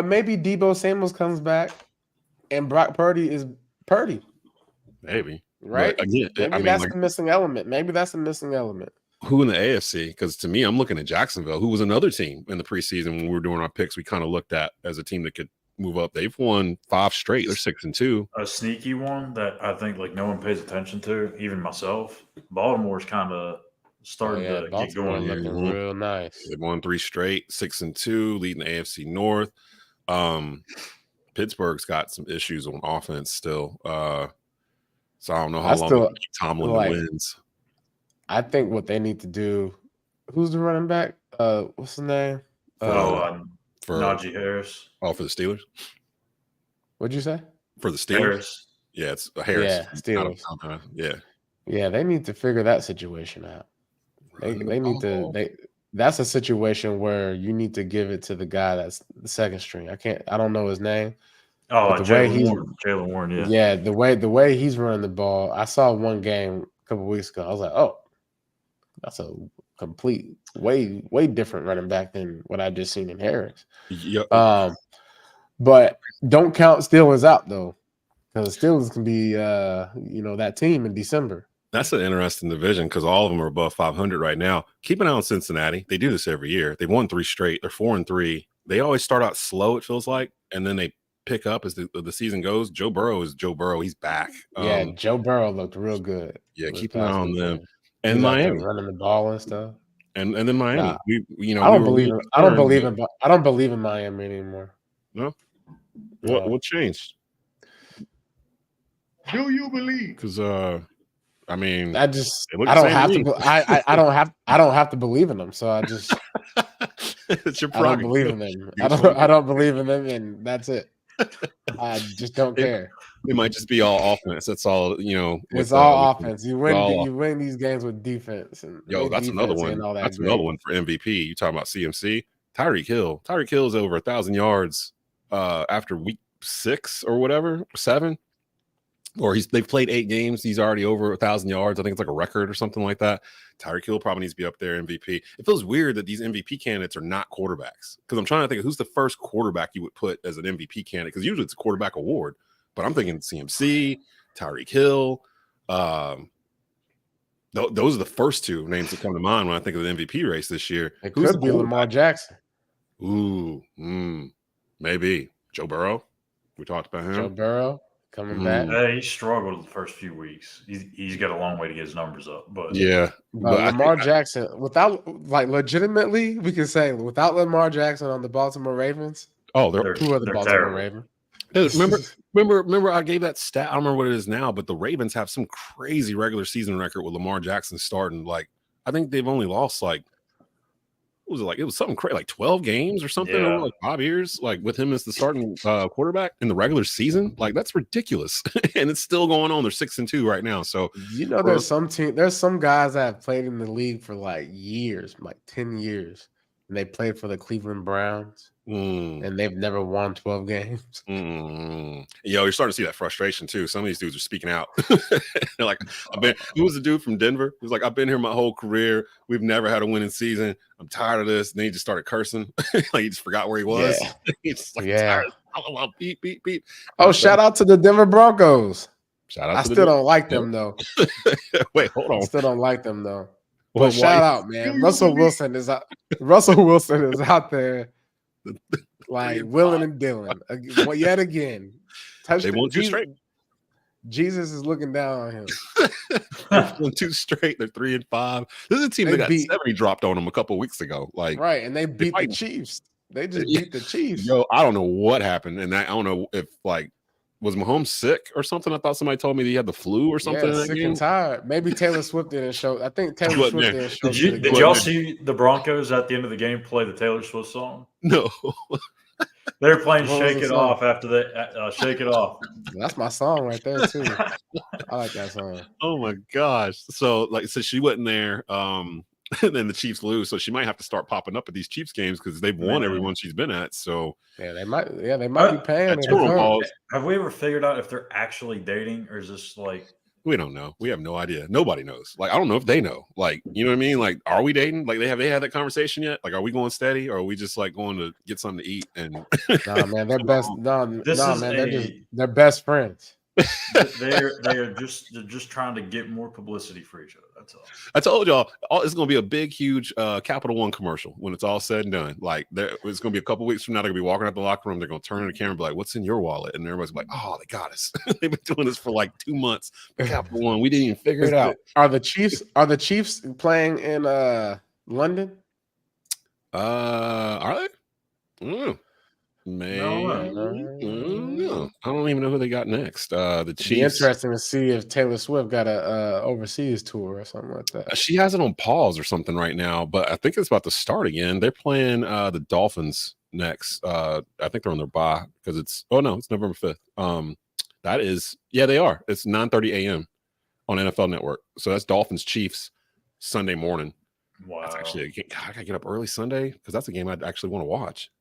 maybe Debo Samuels comes back and Brock Purdy is Purdy. Maybe. Right? But again, maybe that's the missing element. Maybe that's the missing element. Who in the AFC? Because to me, I'm looking at Jacksonville, who was another team in the preseason when we were doing our picks. We kind of looked at as a team that could move up. They've won 5 straight. They're 6-2. A sneaky one that I think like no one pays attention to, even myself. Baltimore's kind of starting to get going here. Looking real nice. They've won 3 straight, 6-2, leading the AFC North. Pittsburgh's got some issues on offense still. So I don't know how long Tomlin wins. I think what they need to do. Who's the running back? What's his name? For Najee Harris. Oh, for the Steelers. What'd you say? For the Steelers. Harris. Yeah, it's Harris. Yeah, Steelers. Yeah. Yeah, they need to figure that situation out. They need to. That's a situation where you need to give it to the guy that's the second string. I don't know his name. Oh, Jalen Warren. Yeah. Yeah, the way he's running the ball. I saw one game a couple weeks ago. I was like, oh, that's a complete way different running back than what I just seen in Harris. Yep. But don't count Steelers out though, because Steelers can be that team in December. That's an interesting division because all of them are above 500 right now. Keep an eye on Cincinnati. They do this every year. They've won 3 straight. They're 4-3. They always start out slow, it feels like, and then they pick up as the season goes. Joe Burrow is Joe Burrow. He's back. Yeah, Joe Burrow looked real good. Yeah, keep an eye on them. And He's Miami running the ball and stuff. And then Miami. Nah, I don't believe in Miami anymore. No. What changed? Do you believe? Because I don't have to believe in them. So I just it's your I don't believe in them. I don't believe in them, and that's it. I just don't care. It might just be all offense. That's all, It's all offense. You win these games with defense. And that's another one. That's another one for MVP. You talking about CMC? Tyreek Hill. Tyreek Hill is over 1,000 yards after week 6 or whatever, 7. Or they've played 8 games. He's already over 1,000 yards. I think it's like a record or something like that. Tyreek Hill probably needs to be up there MVP. It feels weird that these MVP candidates are not quarterbacks, because I'm trying to think of who's the first quarterback you would put as an MVP candidate, because usually it's a quarterback award. But I'm thinking CMC, Tyreek Hill. Those are the first 2 names that come to mind when I think of the MVP race this year. It could be Lamar Jackson. Ooh, maybe Joe Burrow. We talked about him. Joe Burrow. Coming back. He struggled the first few weeks. He's got a long way to get his numbers up. But Lamar Jackson, without legitimately, we can say without Lamar Jackson on the Baltimore Ravens. Oh, who are the Baltimore terrible. Ravens? Remember, I gave that stat. I don't remember what it is now, but the Ravens have some crazy regular season record with Lamar Jackson starting. Like, I think they've only lost it was something crazy, like 12 games or something over like 5 years, like with him as the starting quarterback in the regular season. Like, that's ridiculous. And it's still going on. They're 6-2 right now. So there's some guys that have played in the league for like years, like 10 years, and they played for the Cleveland Browns. And they've never won 12 games. You're starting to see that frustration too. Some of these dudes are speaking out. They're like, who was the dude from Denver? He was like, I've been here my whole career. We've never had a winning season. I'm tired of this. And then he just started cursing. Like, he just forgot where he was. Yeah. He's just like, tired. Beep, beep, beep. Oh, shout out to the Denver Broncos. I still don't like them though. Wait, hold on. I still don't like them though. But shout out, man. Russell Wilson is out there. Like willing and dealing. Yet again. They won 2 straight. Jesus is looking down on him. They're 2 straight. They're 3-5. This is a team that got 70 dropped on them a couple of weeks ago. Like, right, and they beat the Chiefs. They just beat the Chiefs. Yo, I don't know what happened, and I don't know if was Mahomes sick or something? I thought somebody told me he had the flu or something. Yeah, sick and tired. Maybe Taylor Swift didn't show. I think Taylor Swift didn't show. Did y'all see the Broncos at the end of the game play the Taylor Swift song? No. They were playing "Shake It Off" after the "Shake It Off." That's my song right there too. I like that song. Oh my gosh! So she wasn't there. And then the Chiefs lose, so she might have to start popping up at these Chiefs games because they've won everyone she's been at. So they might be paying. Have we ever figured out if they're actually dating, or is this like we don't know? We have no idea. Nobody knows. Like, I don't know if they know. Like, you know what I mean? Like, are we dating? Like, they had that conversation yet? Like, are we going steady, or are we just like going to get something to eat? And nah, man, they're best. They're best friends. They're just trying to get more publicity for each other. That's all. I told y'all, it's going to be a big, huge Capital One commercial when it's all said and done. Like, it's going to be a couple weeks from now. They're going to be walking out the locker room. They're going to turn on the camera and be like, "What's in your wallet?" And everybody's like, "Oh, they got us." They've been doing this for like 2 months. Capital One, we didn't even figure it out. Are the Chiefs playing in London? Are they? No. I don't even know who they got next. The It'd be Chiefs. interesting to see if Taylor Swift got a overseas tour or something like that. She has it on pause or something right now, but I think it's about to start again. They're playing the Dolphins next. I think they're on their bye because it's November 5th. That is, they are. It's 9:30 a.m. on NFL Network. So that's Dolphins Chiefs Sunday morning. Wow. That's actually I gotta get up early Sunday because that's a game I'd actually want to watch.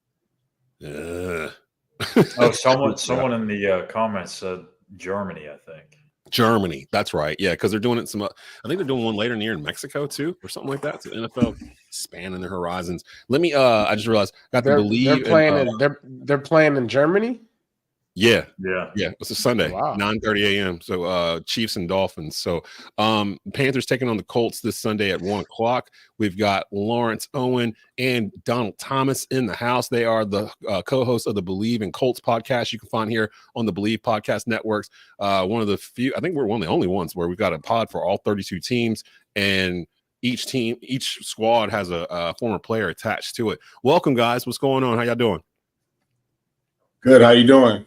Someone in the comments said Germany, I think. Germany, that's right. Yeah, because they're doing it I think they're doing one later in the year in Mexico too, or something like that. So NFL spanning their horizons. Let me I just realized they're playing in Germany. Yeah. It's a Sunday, Wow. 9:30 a.m. So Chiefs and Dolphins. So Panthers taking on the Colts this Sunday at 1:00. We've got Lawrence Owen and Donald Thomas in the house. They are the co-hosts of the Bleav and Colts podcast. You can find here on the Bleav podcast networks. One of the few, I think we're one of the only ones where we've got a pod for all 32 teams, and each squad has a former player attached to it. Welcome, guys. What's going on? How y'all doing? Good. How you doing?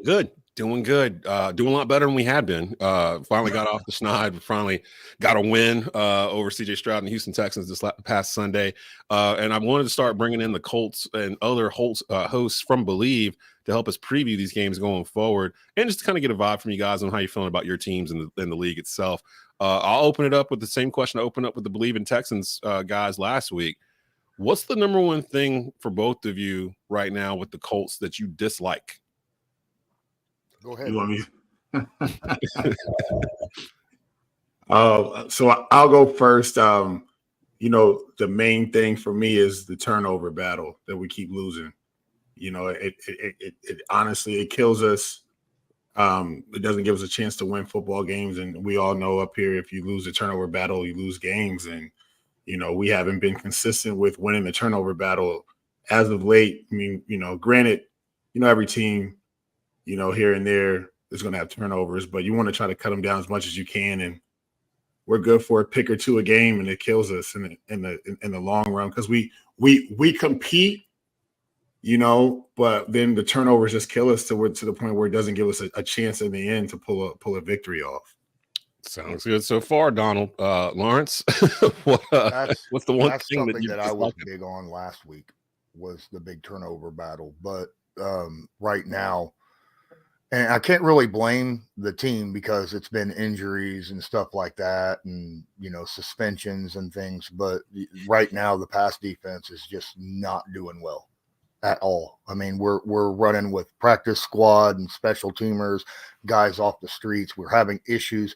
Good. Doing good. Doing a lot better than we had been. Finally got off the schneid. Finally got a win over CJ Stroud and the Houston Texans this past Sunday. And I wanted to start bringing in the Colts and other hosts from Bleav to help us preview these games going forward and just kind of get a vibe from you guys on how you're feeling about your teams and the league itself. I'll open it up with the same question I opened up with the Bleav and Texans guys last week. What's the number one thing for both of you right now with the Colts that you dislike? Go ahead. So I'll go first. The main thing for me is the turnover battle that we keep losing. It honestly, it kills us. It doesn't give us a chance to win football games. And we all know up here, if you lose the turnover battle, you lose games. And, we haven't been consistent with winning the turnover battle as of late. I mean, granted, every team, here and there is going to have turnovers, but you want to try to cut them down as much as you can. And we're good for a pick or two a game, and it kills us in the long run because we compete, but then the turnovers just kill us to the point where it doesn't give us a chance in the end to pull a victory off. Sounds good so far, Donald. Lawrence, what's the one thing that I was big on last week was the big turnover battle, but right now. And I can't really blame the team because it's been injuries and stuff like that and, suspensions and things. But right now, the pass defense is just not doing well at all. I mean, we're running with practice squad and special teamers, guys off the streets. We're having issues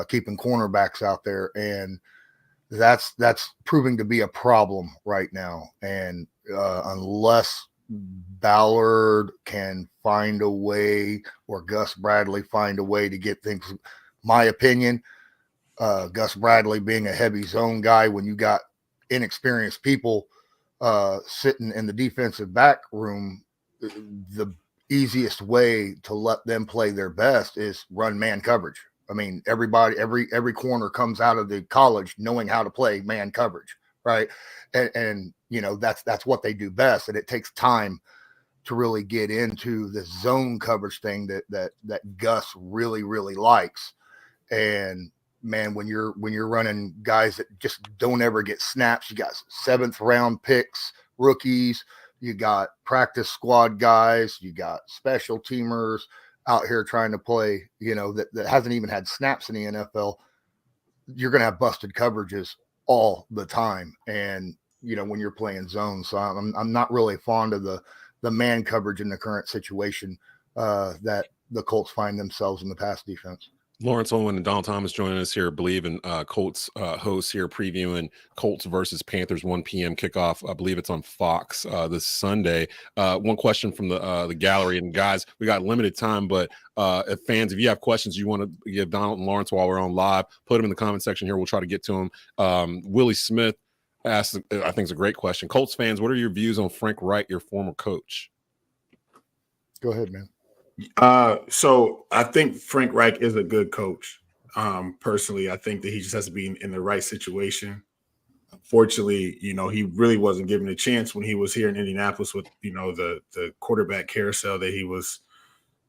keeping cornerbacks out there. And that's proving to be a problem right now. And unless Ballard can find a way, or Gus Bradley find a way to get things. My opinion, Gus Bradley being a heavy zone guy, when you got inexperienced people sitting in the defensive back room, the easiest way to let them play their best is run man coverage. I mean, every corner comes out of the college knowing how to play man coverage, right? And that's what they do best, and it takes time to really get into the zone coverage thing that Gus really, really likes. And man, when you're running guys that just don't ever get snaps, you got 7th round picks, rookies, you got practice squad guys, you got special teamers out here trying to play, that hasn't even had snaps in the NFL. You're going to have busted coverages all the time. And, when you're playing zone. So I'm not really fond of the man coverage in the current situation that the Colts find themselves in the pass defense. Lawrence Owen and Donald Thomas joining us here, Bleav and Colts hosts here previewing Colts versus Panthers 1 p.m. kickoff. I believe it's on Fox this Sunday. One question from the gallery, and guys, we got limited time, but if you have questions you want to give Donald and Lawrence while we're on live, put them in the comment section here. We'll try to get to them. Willie Smith asked, I think it's a great question. Colts fans, what are your views on Frank Reich, your former coach? Go ahead, man. So I think Frank Reich is a good coach. Personally, I think that he just has to be in the right situation fortunately, he really wasn't given a chance when he was here in Indianapolis with, the quarterback carousel that he was,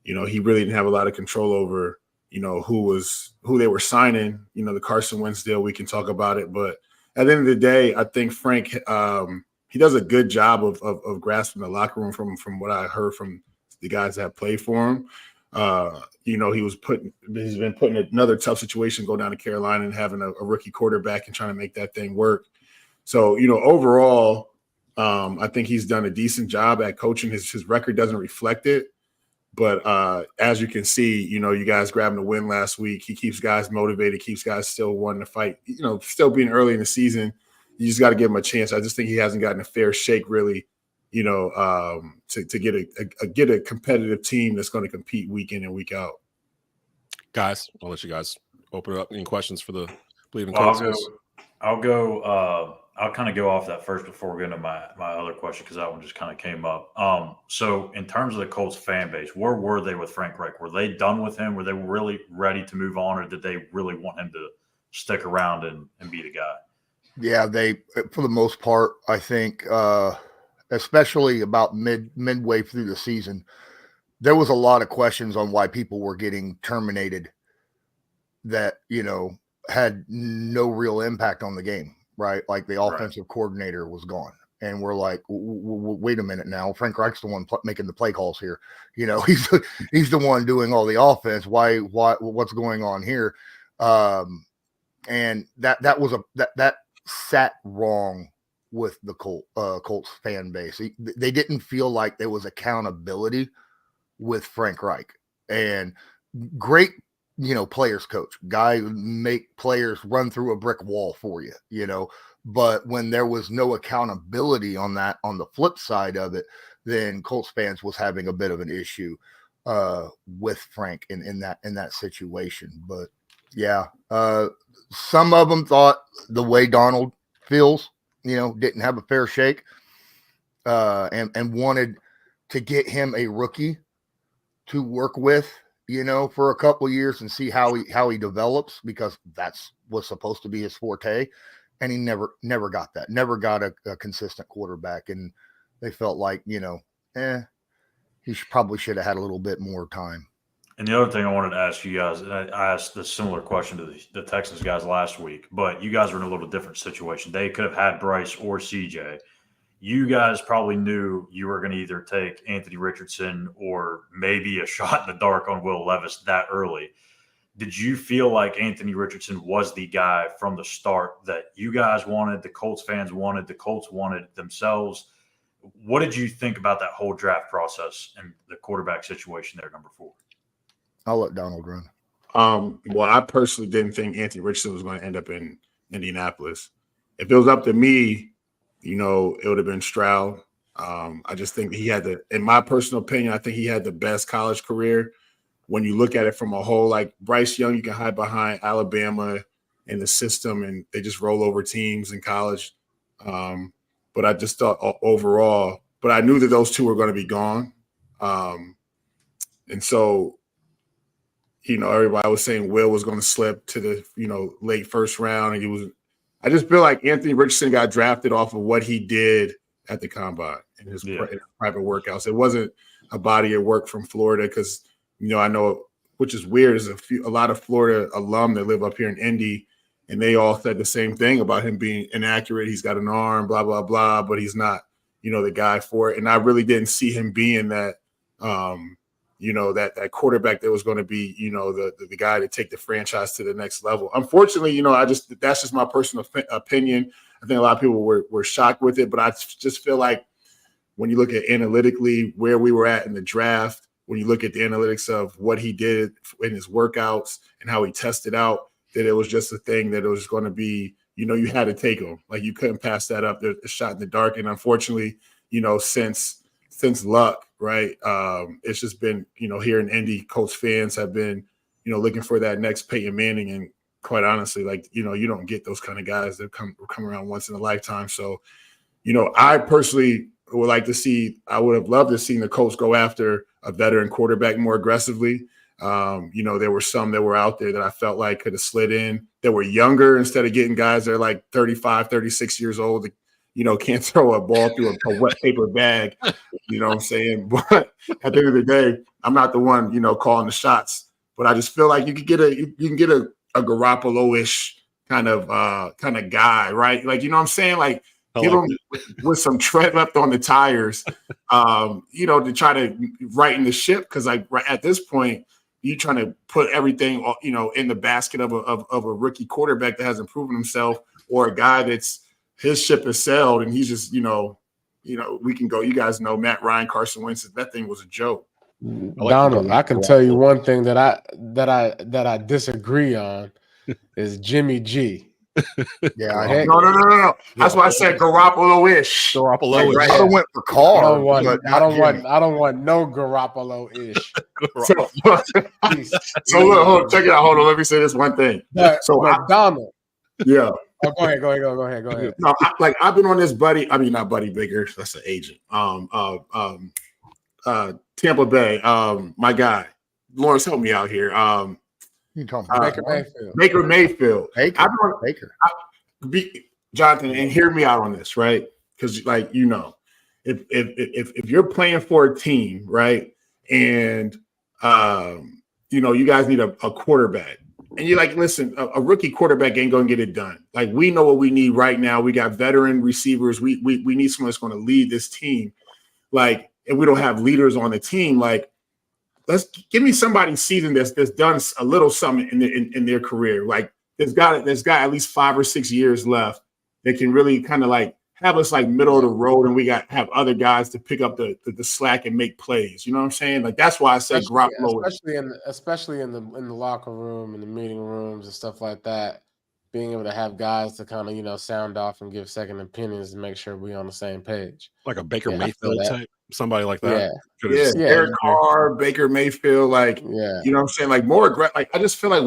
he really didn't have a lot of control over, who they were signing, the Carson Wentz deal. We can talk about it. But at the end of the day, I think Frank, he does a good job of grasping the locker room from what I heard from the guys that played for him. He's been put in another tough situation going down to Carolina and having a rookie quarterback and trying to make that thing work. So, overall, I think he's done a decent job at coaching. His record doesn't reflect it. But as you can see, you guys grabbing a win last week. He keeps guys motivated, keeps guys still wanting to fight, still being early in the season. You just got to give him a chance. I just think he hasn't gotten a fair shake, really, to get a competitive team that's going to compete week in and week out. Guys, I'll let you guys open it up. Any questions for the Bleav in Well, Colts? I'll kind of go off that first before we go into my other question, because that one just kind of came up. So in terms of the Colts fan base, where were they with Frank Reich? Were they done with him? Were they really ready to move on, or did they really want him to stick around and be the guy? Yeah, they, for the most part, I think, especially about midway through the season, there was a lot of questions on why people were getting terminated that, had no real impact on the game, right? Like the offensive coordinator was gone. And we're like, wait a minute now. Frank Reich's the one making the play calls here. He's the one doing all the offense. Why, what's going on here? And that sat wrong with the Colts fan base. They didn't feel like there was accountability with Frank Reich. And great, players coach, guy make players run through a brick wall for you, but when there was no accountability on the flip side of it, then Colts fans was having a bit of an issue with Frank in that situation. But yeah, some of them thought the way Donald feels, didn't have a fair shake, and wanted to get him a rookie to work with, for a couple of years and see how he develops, because that's what's supposed to be his forte. And he never got that, never got a consistent quarterback. And they felt like, he probably should have had a little bit more time. And the other thing I wanted to ask you guys, and I asked a similar question to the Texans guys last week, but you guys were in a little different situation. They could have had Bryce or CJ. You guys probably knew you were going to either take Anthony Richardson or maybe a shot in the dark on Will Levis that early. Did you feel like Anthony Richardson was the guy from the start that you guys wanted, the Colts fans wanted, the Colts wanted themselves? What did you think about that whole draft process and the quarterback situation there, number 4? I'll let Donald run. Well, I personally didn't think Anthony Richardson was going to end up in Indianapolis. If it was up to me, it would have been Stroud. I just think he had in my personal opinion, I think he had the best college career. When you look at it from a whole, like Bryce Young, you can hide behind Alabama and the system, and they just roll over teams in college. But I just thought overall, but I knew that those two were going to be gone. And so, everybody was saying Will was going to slip to the, late first round. And I just feel like Anthony Richardson got drafted off of what he did at the combine in his private workouts. It wasn't a body of work from Florida, because, I know, which is weird, is a lot of Florida alum that live up here in Indy, and they all said the same thing about him being inaccurate. He's got an arm, blah, blah, blah, but he's not, the guy for it. And I really didn't see him being that, that quarterback that was going to be, the guy to take the franchise to the next level. Unfortunately, that's just my personal opinion. I think a lot of people were shocked with it, but I just feel like when you look at analytically where we were at in the draft, when you look at the analytics of what he did in his workouts and how he tested out, that it was just a thing that it was going to be, you had to take him. Like, you couldn't pass that up. There's a shot in the dark. And unfortunately, since Luck, right, it's just been, here in Indy, Colts fans have been, looking for that next Peyton Manning. And quite honestly, like, you don't get those kind of guys that come around once in a lifetime. So, I personally would have loved to see the Colts go after a veteran quarterback more aggressively. You know, there were some that were out there that I felt like could have slid in that were younger instead of getting guys that are like 35, 36 years old, that, you know, can't throw a ball through a wet paper bag. You know what I'm saying? But at the end of the day, I'm not the one, you know, calling the shots. But I just feel like you can get a Garoppolo-ish kind of guy, right? Like, you know what I'm saying? Like, give him with some tread left on the tires, you know, to try to righten the ship. Because like at this point, you trying to put everything, you know, in the basket of a rookie quarterback that hasn't proven himself, or a guy that's his ship has sailed and he's just, you know, we can go. You guys know Matt Ryan, Carson Wentz. That thing was a joke. Donald, I can tell you one thing that I disagree on is Jimmy G. Yeah, no. That's why I said Garoppolo-ish. Garoppolo-ish. I would have went for Carr. I don't want no Garoppolo-ish. So look, check it out. Hold on, let me say this one thing. But Donald. Yeah. Oh, go ahead. No, I've been on this not Buddy Baker. That's an agent. Tampa Bay. My guy, Lawrence, help me out here. You talking about Baker Mayfield. Baker. Jonathan, and hear me out on this, right? Because, like, you know, if you're playing for a team, right, and you know, you guys need a quarterback, and you're like, listen, a rookie quarterback ain't gonna get it done. Like, we know what we need right now. We got veteran receivers. We need someone that's going to lead this team. Like, and we don't have leaders on the team. Like, let's give me somebody seasoned that's done a little something in their career. Like, there's got at least 5 or 6 years left that can really kind of like have us like middle of the road, and we have other guys to pick up the slack and make plays. You know what I'm saying? Like, that's why I say Garoppolo. Especially in the locker room and the meeting rooms and stuff like that, being able to have guys to kind of, you know, sound off and give second opinions and make sure we're on the same page. Like a Baker Mayfield type, somebody like that. Yeah, Derek Carr, Baker Mayfield, like, you know what I'm saying? Like, more aggressive. Like, I just feel like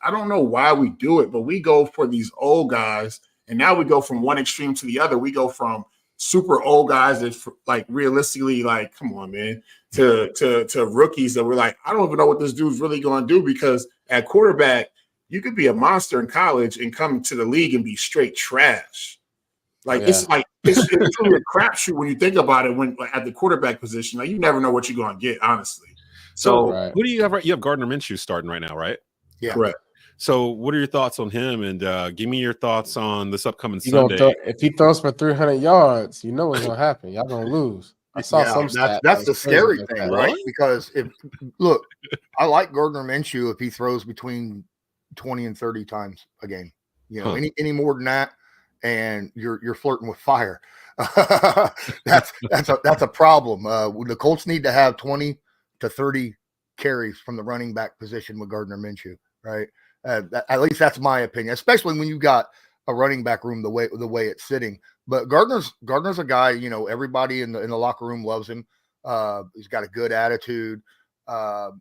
I don't know why we do it, but we go for these old guys, and now we go from one extreme to the other. We go from super old guys that, like, realistically, like, come on, man, to rookies that we're like, I don't even know what this dude's really going to do, because at quarterback, you could be a monster in college and come to the league and be straight trash. Like, it's truly a crapshoot when you think about it. When at the quarterback position, like, you never know what you're going to get, honestly. So who do you have? You have Gardner Minshew starting right now, right? Yeah, correct. So what are your thoughts on him? And give me your thoughts on this upcoming Sunday. If he throws for 300 yards, you know what's going to happen. Y'all going to lose. I saw some stats. That's the scary thing, right? Because I like Gardner Minshew if he throws between 20 and 30 times a game. You know, any more than that, and you're flirting with fire. That's a problem. The Colts need to have 20 to 30 carries from the running back position with Gardner Minshew, right? At least that's my opinion, especially when you got a running back room the way it's sitting. But Gardner's a guy, you know, everybody in the locker room loves him. He's got a good attitude.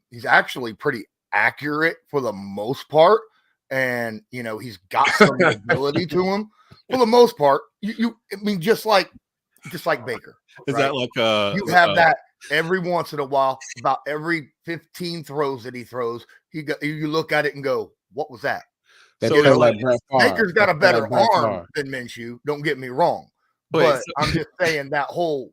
He's actually pretty accurate for the most part, and you know, he's got some ability to him for the most part. I mean, just like Baker. Is right? that like you have that every once in a while? About every 15 throws that he throws, you look at it and go, "What was that?" So Baker's got a better arm than Minshew. Don't get me wrong, but I'm just saying that whole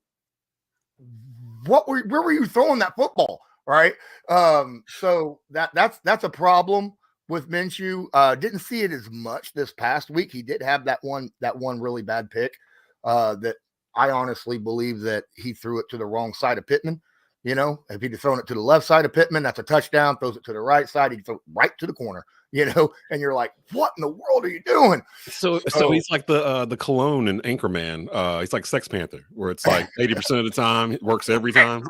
where were you throwing that football? Right. So that's a problem with Minshew. Didn't see it as much this past week. He did have that one really bad pick that I honestly believe that he threw it to the wrong side of Pittman. You know, if he'd have thrown it to the left side of Pittman, that's a touchdown. Throws it to the right side, he'd throw it right to the corner. You know, and you're like, what in the world are you doing? So he's like the Cologne and Anchorman. He's like Sex Panther, where it's like 80% of the time it works every time.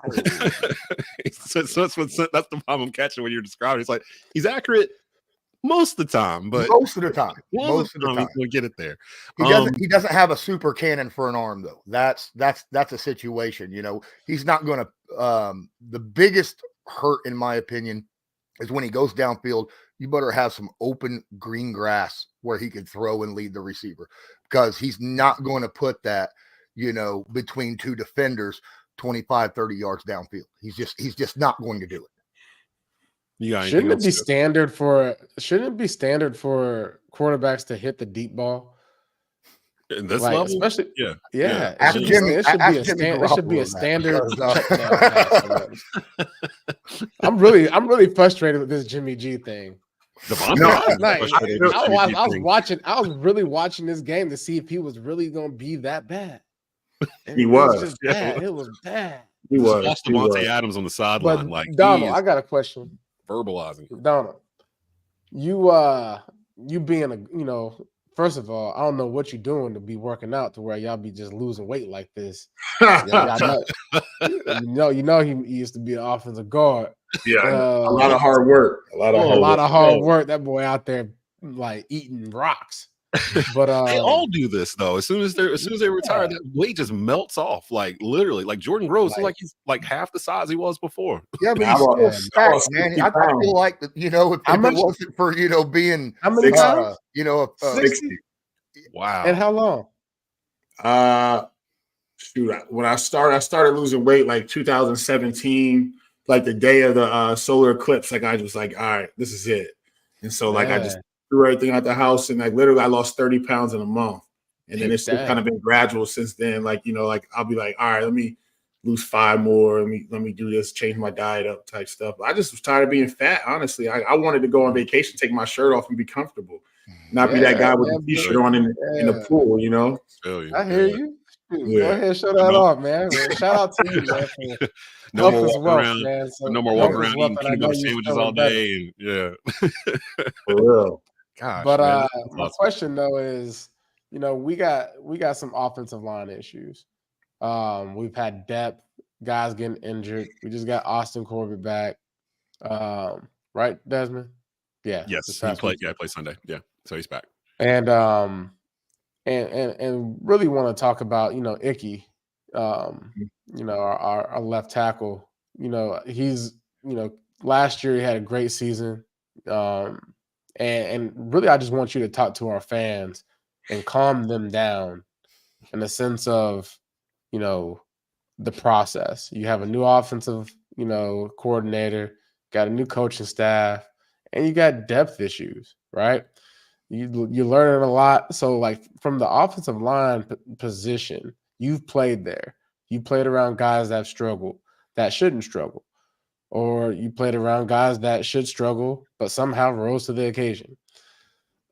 so that's the problem I'm catching when you're describing. It's like he's accurate most of the time, but most of the time he's going to get it there. He doesn't have a super cannon for an arm though. That's a situation. You know, he's not going to. The biggest hurt, in my opinion, is when he goes downfield. You better have some open green grass where he can throw and lead the receiver, because he's not going to put that, you know, between two defenders 25, 30 yards downfield. He's just not going to do it. You got Shouldn't it else be to- standard for quarterbacks to hit the deep ball? at this Like, level? especially, Yeah. yeah. Ask It Jimmy. should be Ask Jimmy it should be a Garoppolo that, standard because, check down pass. I'm really frustrated with this Jimmy G thing. Devontae No, Last Adams night, frustrated with Jimmy G thing. I was really watching this game to see if he was really going to be that bad. And He it was. just bad. It was bad. He Just was. lost He was. Devontae Adams on the sideline. But Like Donald, he I is got a question. verbalizing. Donald, you being first of all, I don't know what you're doing to be working out to where y'all be just losing weight like this. Y'all know, he used to be an offensive guard. Yeah, a lot of hard work. A lot of hard work. That boy out there like eating rocks. But They all do this though. As soon as they retire, that weight just melts off. Like literally, like Jordan Rose, like he's like half the size he was before. Yeah, but I he's still was stacked, man. 60 I pounds. feel like that. If it wasn't for being how many pounds? 60. Wow. And how long? Shoot, when I started losing weight like 2017, like the day of the solar eclipse. Like I was like, all right, this is it. And so like I just threw everything out the house, and like literally I lost 30 pounds in a month. And then it's just kind of been gradual since then. Like, like I'll be like, all right, let me lose 5 more. Let me do this, change my diet up type stuff. I just was tired of being fat, honestly. I wanted to go on vacation, take my shirt off and be comfortable. Not be that guy with the t-shirt on in the pool, I hear you. Yeah. Go ahead, show that off, man. Shout out to you, man. No more walking around, man. So no more walking around eating peanut butter sandwiches all day. And for real. Gosh, but man, my question though is, we got some offensive line issues. We've had depth, guys getting injured. We just got Austin Corbett back. Right, Desmond? Yeah. yes, he played Sunday. Yeah, so he's back. And really want to talk about, Icky, our left tackle. He's, last year he had a great season. And really, I just want you to talk to our fans and calm them down in the sense of, the process. You have a new offensive, coordinator, got a new coaching staff, and you got depth issues, right? You're learning a lot. So, like, from the offensive line position, you've played there. You played around guys that have struggled, that shouldn't struggle. Or you played around guys that should struggle, but somehow rose to the occasion.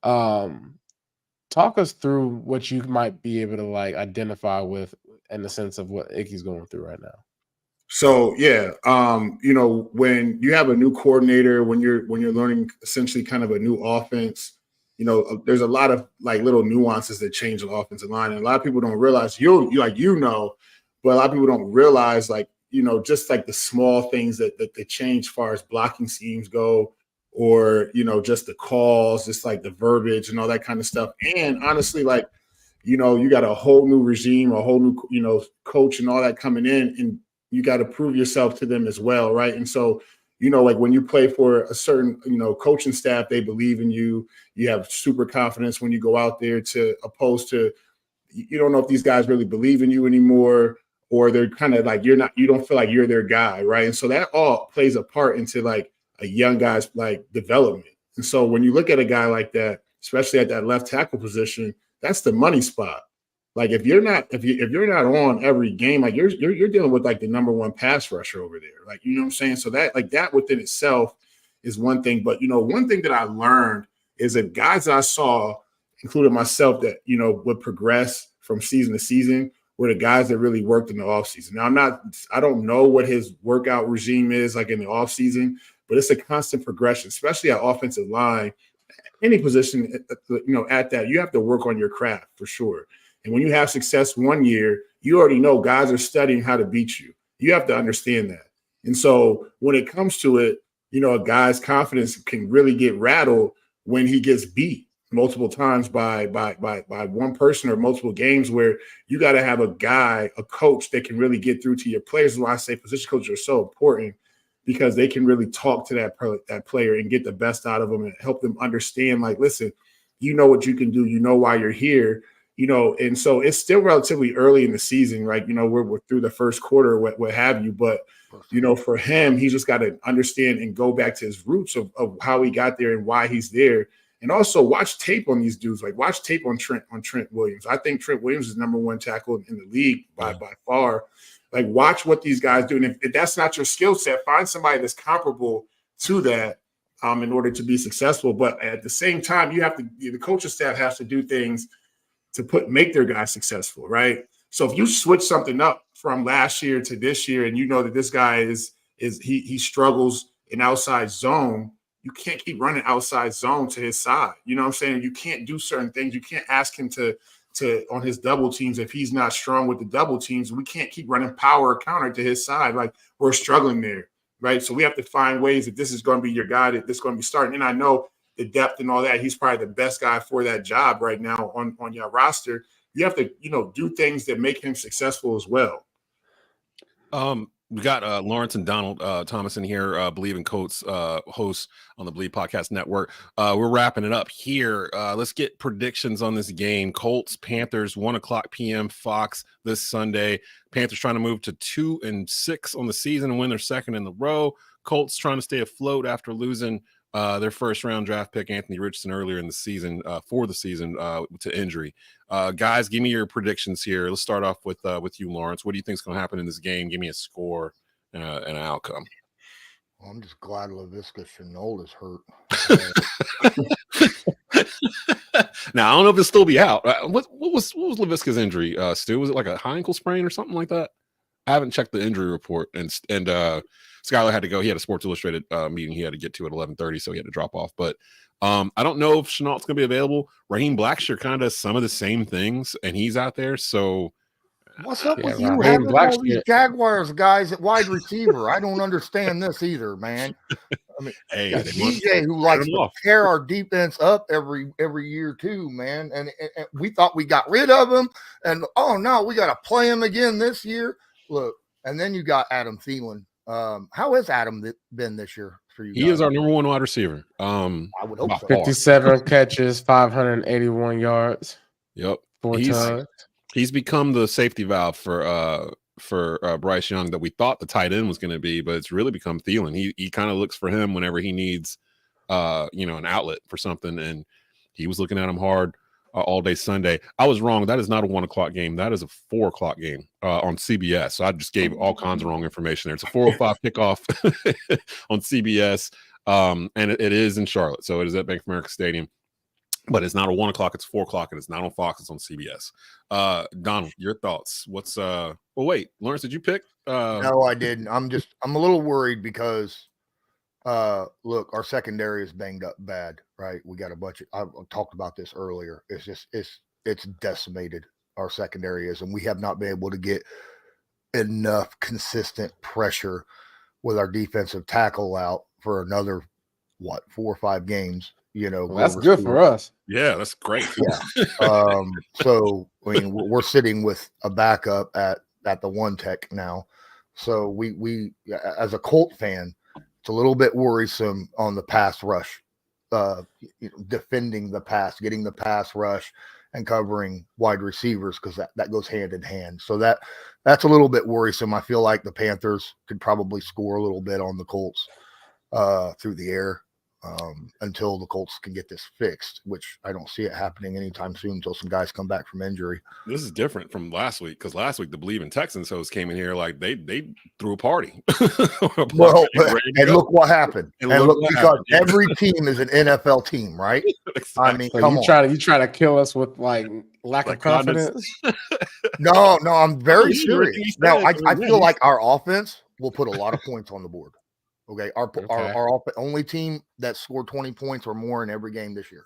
Talk us through what you might be able to, like, identify with in the sense of what Icky's going through right now. So when you have a new coordinator, when you're learning essentially kind of a new offense, there's a lot of like little nuances that change the offensive line, and a lot of people don't realize. But a lot of people don't realize just like the small things that they change as far as blocking schemes go, or just the calls, just like the verbiage and all that kind of stuff. And honestly, you got a whole new regime, a whole new coach and all that coming in, and you got to prove yourself to them as well, right? And so like when you play for a certain coaching staff, they believe in you. You have super confidence when you go out there, to opposed to you don't know if these guys really believe in you anymore, or they're kind of like you don't feel like you're their guy, right? And so that all plays a part into like a young guy's like development. And so when you look at a guy like that, especially at that left tackle position, that's the money spot. Like if you're not on every game, like you're dealing with like the number one pass rusher over there. Like, what I'm saying? So that within itself is one thing. But one thing that I learned is that guys that I saw, including myself, that would progress from season to season were the guys that really worked in the offseason. Now I don't know what his workout regime is like in the offseason, but it's a constant progression, especially at offensive line. Any position, at that, you have to work on your craft for sure. And when you have success one year, you already know guys are studying how to beat you. You have to understand that. And so when it comes to it, a guy's confidence can really get rattled when he gets beat multiple times by one person or multiple games, where you got to have a coach that can really get through to your players. That's why I say position coaches are so important, because they can really talk to that player and get the best out of them and help them understand, like, listen, you know what you can do. You know why you're here. And so it's still relatively early in the season, right? We're through the first quarter, what have you. But, for him, he's just got to understand and go back to his roots of how he got there and why he's there. And also watch tape on these dudes, like watch tape on Trent Williams. I think Trent Williams is number one tackle in the league by far. Like watch what these guys do. And if that's not your skill set, find somebody that's comparable to that in order to be successful. But at the same time, the coaching staff has to do things to make their guys successful, right? So if you switch something up from last year to this year, and you know that this guy he struggles in outside zone, you can't keep running outside zone to his side. You know what I'm saying? You can't do certain things. You can't ask him to on his double teams if he's not strong with the double teams. We can't keep running power counter to his side. Like we're struggling there, right? So we have to find ways that this is going to be your guy that's going to be starting. And I know the depth and all that, he's probably the best guy for that job right now on your roster. You have to, do things that make him successful as well. We got Lawrence and Donald Thomas in here, Bleav and Colts hosts on the Bleav Podcast Network. We're wrapping it up here. Let's get predictions on this game. Colts, Panthers, 1:00 p.m. Fox this Sunday. Panthers trying to move to 2-6 on the season and win their second in the row. Colts trying to stay afloat after losing their first-round draft pick, Anthony Richardson, earlier in the season, to injury. Guys, give me your predictions here. Let's start off with you, Lawrence. What do you think is going to happen in this game? Give me a score and an outcome. Well, I'm just glad Laviska Shenault is hurt. Now, I don't know if he'll still be out. What was Laviska's injury, Stu? Was it like a high ankle sprain or something like that? I haven't checked the injury report, and Schuyler had to go. He had a Sports Illustrated meeting he had to get to at 11:30, so he had to drop off. But I don't know if Chenault's going to be available. Raheem Blackshear kind of does some of the same things, and he's out there. So what's up with you having all these Jaguars guys at wide receiver? I don't understand this either, man. I mean, CJ who likes to tear our defense up every year too, man. And we thought we got rid of him, and oh no, we got to play him again this year. Look, and then you got Adam Thielen. How has Adam been this year for you guys? He is our number one wide receiver. I would hope so. 57 catches, 581 yards. Yep. 4 touchdowns. He's become the safety valve for Bryce Young that we thought the tight end was going to be, but it's really become Thielen. He kind of looks for him whenever he needs an outlet for something, and he was looking at him hard all day Sunday. I was wrong. That is not a 1:00 game. That is a 4:00 game on CBS. So I just gave all kinds of wrong information there. It's a 4:05 kickoff on CBS, and it is in Charlotte. So it is at Bank of America Stadium. But it's not a 1:00. It's 4:00, and it's not on Fox. It's on CBS. Donald, your thoughts? What's well, wait, Lawrence, did you pick? No, I didn't. I'm a little worried because look, our secondary is banged up bad, right? We got a bunch of, I talked about this earlier. It's decimated. Our secondary is, and we have not been able to get enough consistent pressure with our defensive tackle out for another 4 or 5 games. Well, that's good for us. Yeah, that's great. Yeah. So I mean, we're sitting with a backup at the 1 tech now. So we as a Colt fan, it's a little bit worrisome on the pass rush, defending the pass, getting the pass rush, and covering wide receivers, because that goes hand in hand. So that's a little bit worrisome. I feel like the Panthers could probably score a little bit on the Colts through the air until the Colts can get this fixed, which I don't see it happening anytime soon until some guys come back from injury. This is different from last week, because last week the Bleav and Texans host came in here like they threw a party. Well, and look what happened. Because every team is an NFL team, right? Exactly. I mean, so come on. You try to kill us with lack of confidence? No, I'm very serious. Now, I feel like our offense will put a lot of points on the board. Okay, our only team that scored 20 points or more in every game this year.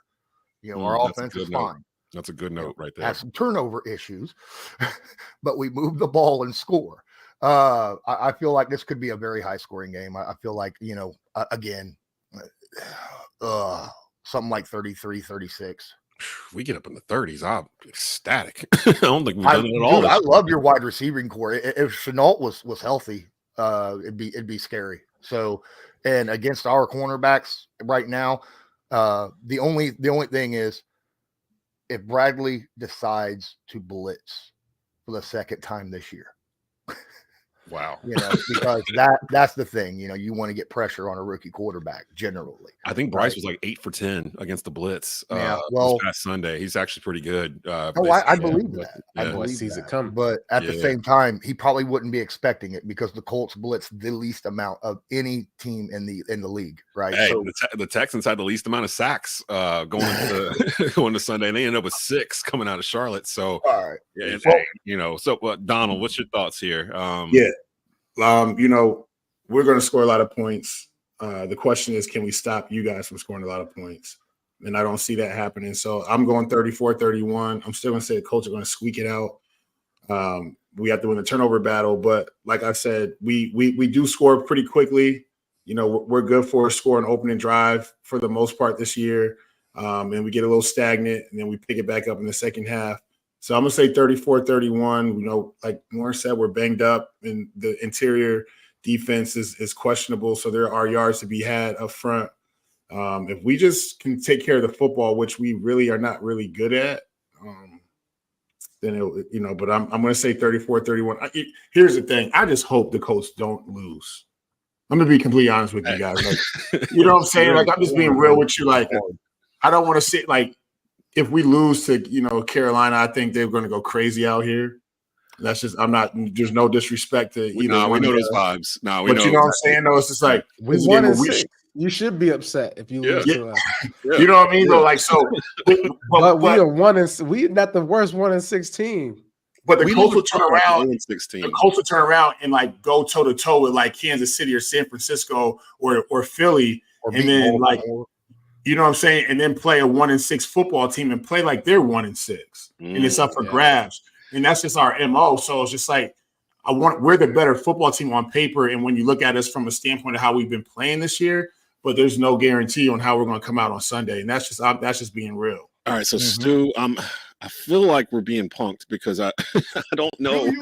Our offense is fine. That's a good note right there. Have some turnover issues, but we move the ball and score. I feel like this could be a very high scoring game. I feel like, again, something like 33-36. We get up in the 30s. I'm ecstatic. I don't think we've done it at all. Dude, I love your wide receiving core. If Shenault was healthy, it'd be scary. So, and against our cornerbacks right now, the only thing is if Bradley decides to blitz for the second time this year. Wow. Because that's the thing. You want to get pressure on a rookie quarterback generally. I think Bryce was like 8 for 10 against the blitz. Yeah, this past Sunday, he's actually pretty good. I believe that. I believe sees that. it coming. But at the same time, he probably wouldn't be expecting it because the Colts blitz the least amount of any team in the league, right? Hey, the Texans had the least amount of sacks going to Sunday, and they ended up with 6 coming out of Charlotte. So, all right. Yeah, Donald, what's your thoughts here? We're going to score a lot of points. The question is, can we stop you guys from scoring a lot of points? And I don't see that happening. So I'm going 34-31. I'm still going to say the Colts are going to squeak it out. We have to win the turnover battle. But like I said, we do score pretty quickly. We're good for a score and opening drive for the most part this year. And we get a little stagnant, and then we pick it back up in the second half. So I'm going to say 34-31. Like Morris said, we're banged up, and the interior defense is questionable. So there are yards to be had up front. If we just can take care of the football, which we really are not really good at, then but I'm going to say 34-31. Here's the thing. I just hope the Colts don't lose. I'm going to be completely honest with you guys. Like, you know what I'm saying? Like, I'm just being real with you. Like, I don't want to say, like, if we lose to, Carolina, I think they're going to go crazy out here. That's just, there's no disrespect to either. No, we know those vibes. No, we but know. You know what I'm saying? No, it's just like, we won in 6. You should be upset if you lose to us. You know what I mean? Though, like, so, but we are 1 and we not the worst 1-6 team. But the Colts will turn around. The Colts will turn around and like go toe to toe with like Kansas City or San Francisco or Philly, and then like. You know what I'm saying? And then play a 1-6 football team and play like they're 1-6. And it's up for grabs. And that's just our MO. So it's just like we're the better football team on paper. And when you look at us from a standpoint of how we've been playing this year, but there's no guarantee on how we're going to come out on Sunday. And that's just being real. All right. So Stu, I feel like we're being punked because I don't know.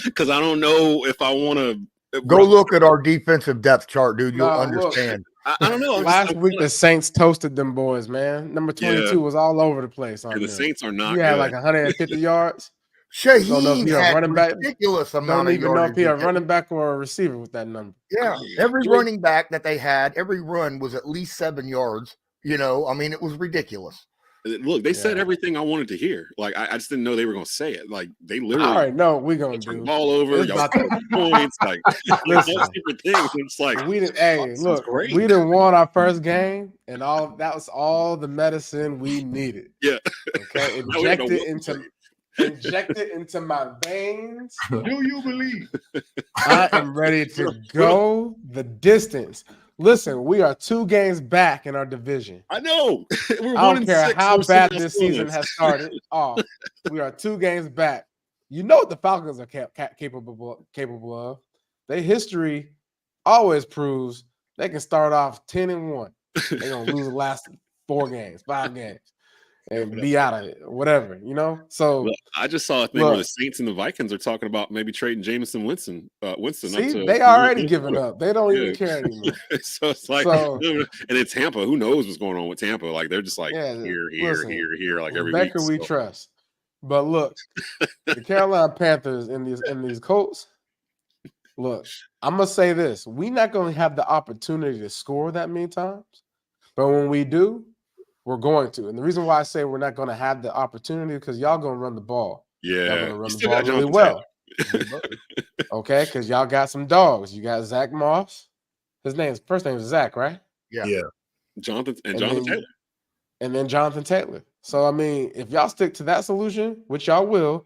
Because I don't know if I want to go look at our defensive depth chart, dude. You'll understand. I don't know. Last week the Saints toasted them boys, man. Number 22 was all over the place. The Saints are not. He had like 150 yards. Shaheen don't know if he a running back. Ridiculous amount. Don't even know if he a running back or a receiver with that number. Yeah, every running back that they had, every run was at least 7 yards. It was ridiculous. Look, they said everything I wanted to hear. Like I just didn't know they were going to say it. Like they literally. All right, no, we're going to do all over. Y'all points like different things. It's like we didn't. Hey, look, we didn't won our first game, and that was all the medicine we needed. Yeah. Okay, inject it into my veins. Do you believe? I am ready to go the distance. Listen, we are 2 games back in our division. I know. I don't care how bad this season has started off. We are 2 games back. You know what the Falcons are capable of. Their history always proves they can start off 10-1. They're going to lose the last 4 games, 5 games. And be out of it, whatever, So I just saw a thing where the Saints and the Vikings are talking about maybe trading Jameson Winston. See, they already given up. They don't even care anymore. So it's like, and in Tampa, who knows what's going on with Tampa? Like they're just like here, like every week. Becker we trust. But look, the Carolina Panthers in these Colts. Look, I'm gonna say this: we're not gonna have the opportunity to score that many times, but when we do. We're going to. And the reason why I say we're not going to have the opportunity because y'all going to run the ball. Yeah. Y'all going to run the ball really well. Okay, because y'all got some dogs. You got Zach Moss. First name is Zach, right? Yeah. Jonathan Taylor. And then Jonathan Taylor. So, I mean, if y'all stick to that solution, which y'all will,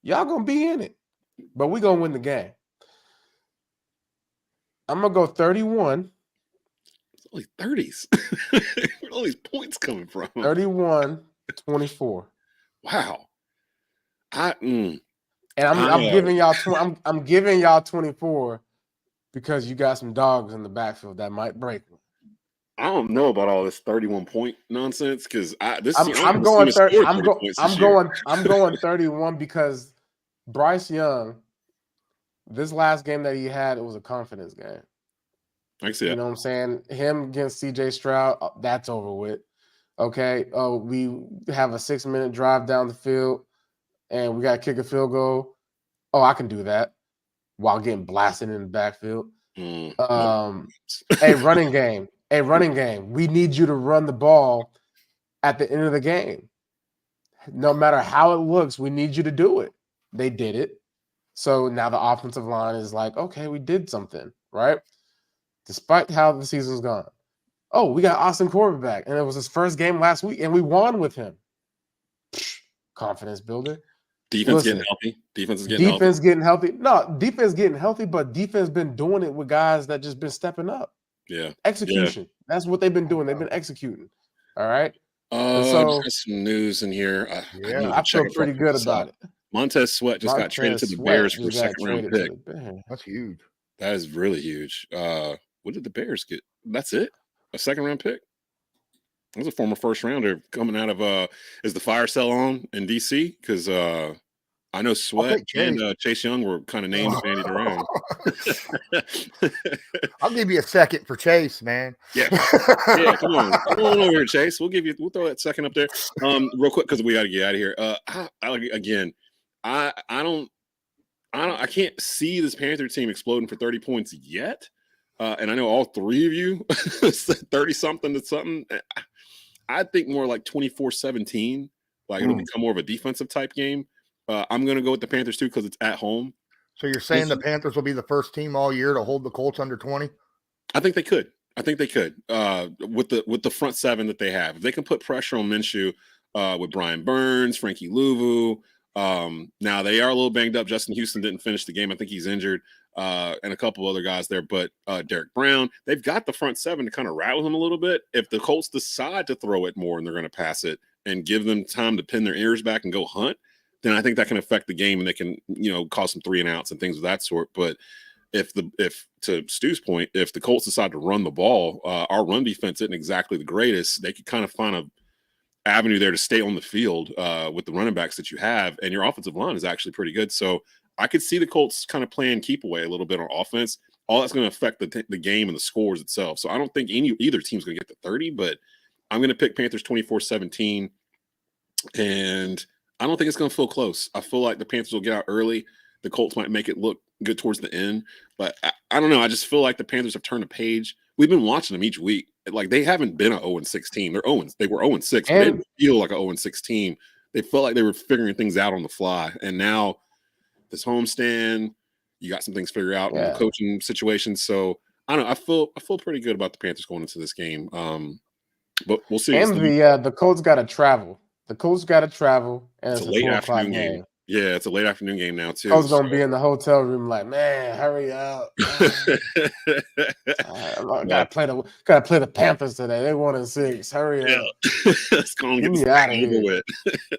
y'all going to be in it. But we're going to win the game. I'm going to go 31. Only 30s. Where all these points coming from? 31-24. Wow. And I'm giving y'all I'm giving y'all 24 because you got some dogs in the backfield that might break them. I don't know about all this 31-point nonsense because I'm going 31 because Bryce Young, this last game that he had, it was a confidence game. I see it. You know what I'm saying? Him against CJ Stroud, that's over with. Okay. Oh, we have a 6-minute drive down the field and we got to kick a field goal. Oh, I can do that while getting blasted in the backfield. A running game. We need you to run the ball at the end of the game. No matter how it looks, we need you to do it. They did it. So now the offensive line is like, okay, we did something, right? Despite how the season's gone. Oh, we got Austin quarterback, and it was his first game last week, and we won with him. Confidence builder. Defense getting healthy. Defense getting healthy. No, defense getting healthy, but defense been doing it with guys that just been stepping up. Yeah. Execution. Yeah. That's what they've been doing. They've been executing. All right. So some news in here. I feel pretty good about it. Montez Sweat just got traded to the Bears for a second-round pick. That's huge. That is really huge. What did the Bears get? That's it? A second-round pick? That was a former first-rounder coming out of is the fire sale on in D.C.? Because I know Sweat and Chase Young were kind of named bandied around. I'll give you a second for Chase, man. Yeah, come on over here, Chase. We'll throw that second up there, real quick because we got to get out of here. I can't see this Panther team exploding for 30 points yet, and I know all three of you said 30 something to something. I think more like 24-17. Like it'll become more of a defensive type game. I'm going to go with the Panthers too because it's at home. So you're saying the Panthers will be the first team all year to hold the Colts under 20? I think they could. With the front seven that they have. If they can put pressure on Minshew with Brian Burns, Frankie Louvu. Now they are a little banged up. Justin Houston didn't finish the game. I think he's injured. And a couple other guys there. But Derek Brown, they've got the front seven to kind of rattle him a little bit. If the Colts decide to throw it more and they're going to pass it and give them time to pin their ears back and go hunt, then I think that can affect the game and they can, cause some 3-and-outs and things of that sort. But if to Stu's point, if the Colts decide to run the ball, our run defense isn't exactly the greatest. They could kind of find a avenue there to stay on the field with the running backs that you have, and your offensive line is actually pretty good. So I could see the Colts kind of playing keep away a little bit on offense. All that's going to affect the game and the scores itself. So I don't think either team's going to get to 30, but I'm going to pick Panthers 24-17, and I don't think it's going to feel close. I feel like the Panthers will get out early. The Colts might make it look good towards the end, but I don't know. I just feel like the Panthers have turned a page. We've been watching them each week. Like they haven't been an 0-6 team. They were 0-6, but they didn't feel like an 0-6 team. They felt like they were figuring things out on the fly. And now this homestand, you got some things figured out in the coaching situation. So I don't know. I feel pretty good about the Panthers going into this game. But we'll see. And the Colts got to travel. And it's a late afternoon game. Yeah, it's a late afternoon game now too. I was gonna be in the hotel room like, man, hurry up! Gotta play the Panthers today. They 1-6. Hurry up! Let's go and get me out of here.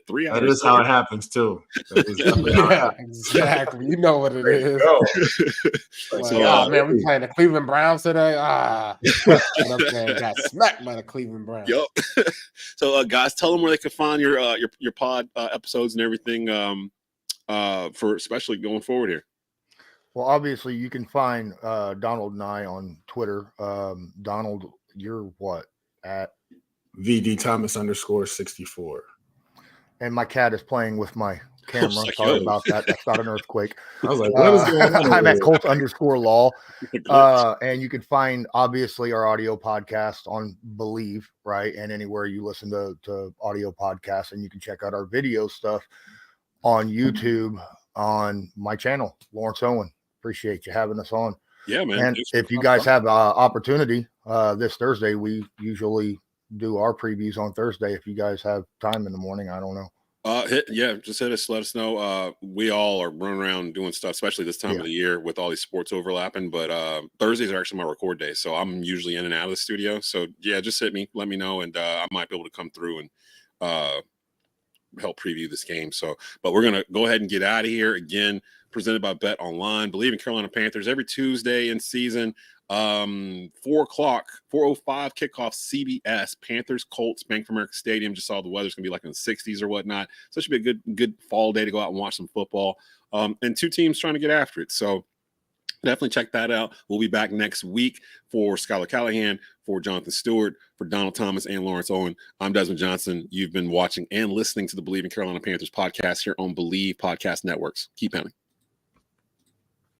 3 hours. That is how it happens too. Yeah, exactly. You know what it is. Man, we playing the Cleveland Browns today. Got smacked by the Cleveland Browns. Yep. So, guys, tell them where they can find your pod episodes and everything. For especially going forward here. Well, obviously you can find Donald and I on Twitter. Donald, you're what at VD Thomas _64. And my cat is playing with my camera. Sorry about that. That's not an earthquake. I was like, what is going on? I'm at Colts _law. And you can find obviously our audio podcast on Bleav, right? And anywhere you listen to audio podcasts, and you can check out our video stuff on YouTube on my channel, Lawrence Owen. Appreciate you having us on. Yeah, man. And if you guys have opportunity this Thursday, we usually do our previews on Thursday. If you guys have time in the morning, I don't know. Just hit us. Let us know. We all are running around doing stuff, especially this time of the year with all these sports overlapping. But Thursdays are actually my record day, so I'm usually in and out of the studio. So yeah, just hit me, let me know, and I might be able to come through and help preview this game. So, but we're gonna go ahead and get out of here. Again, presented by Bet Online. Bleav in Carolina Panthers every Tuesday in season. 4:05 kickoff, CBS. Panthers, Colts, Bank of America Stadium. Just saw the weather's gonna be like in the 60s or whatnot. So it should be a good fall day to go out and watch some football. And two teams trying to get after it. So Definitely check that out. We'll be back next week for Schuyler Callihan, for Jonathan Stewart, for Donald Thomas and Lawrence Owen. I'm Desmond Johnson. You've been watching and listening to the Bleav in Carolina Panthers podcast here on Bleav Podcast Networks. Keep pounding.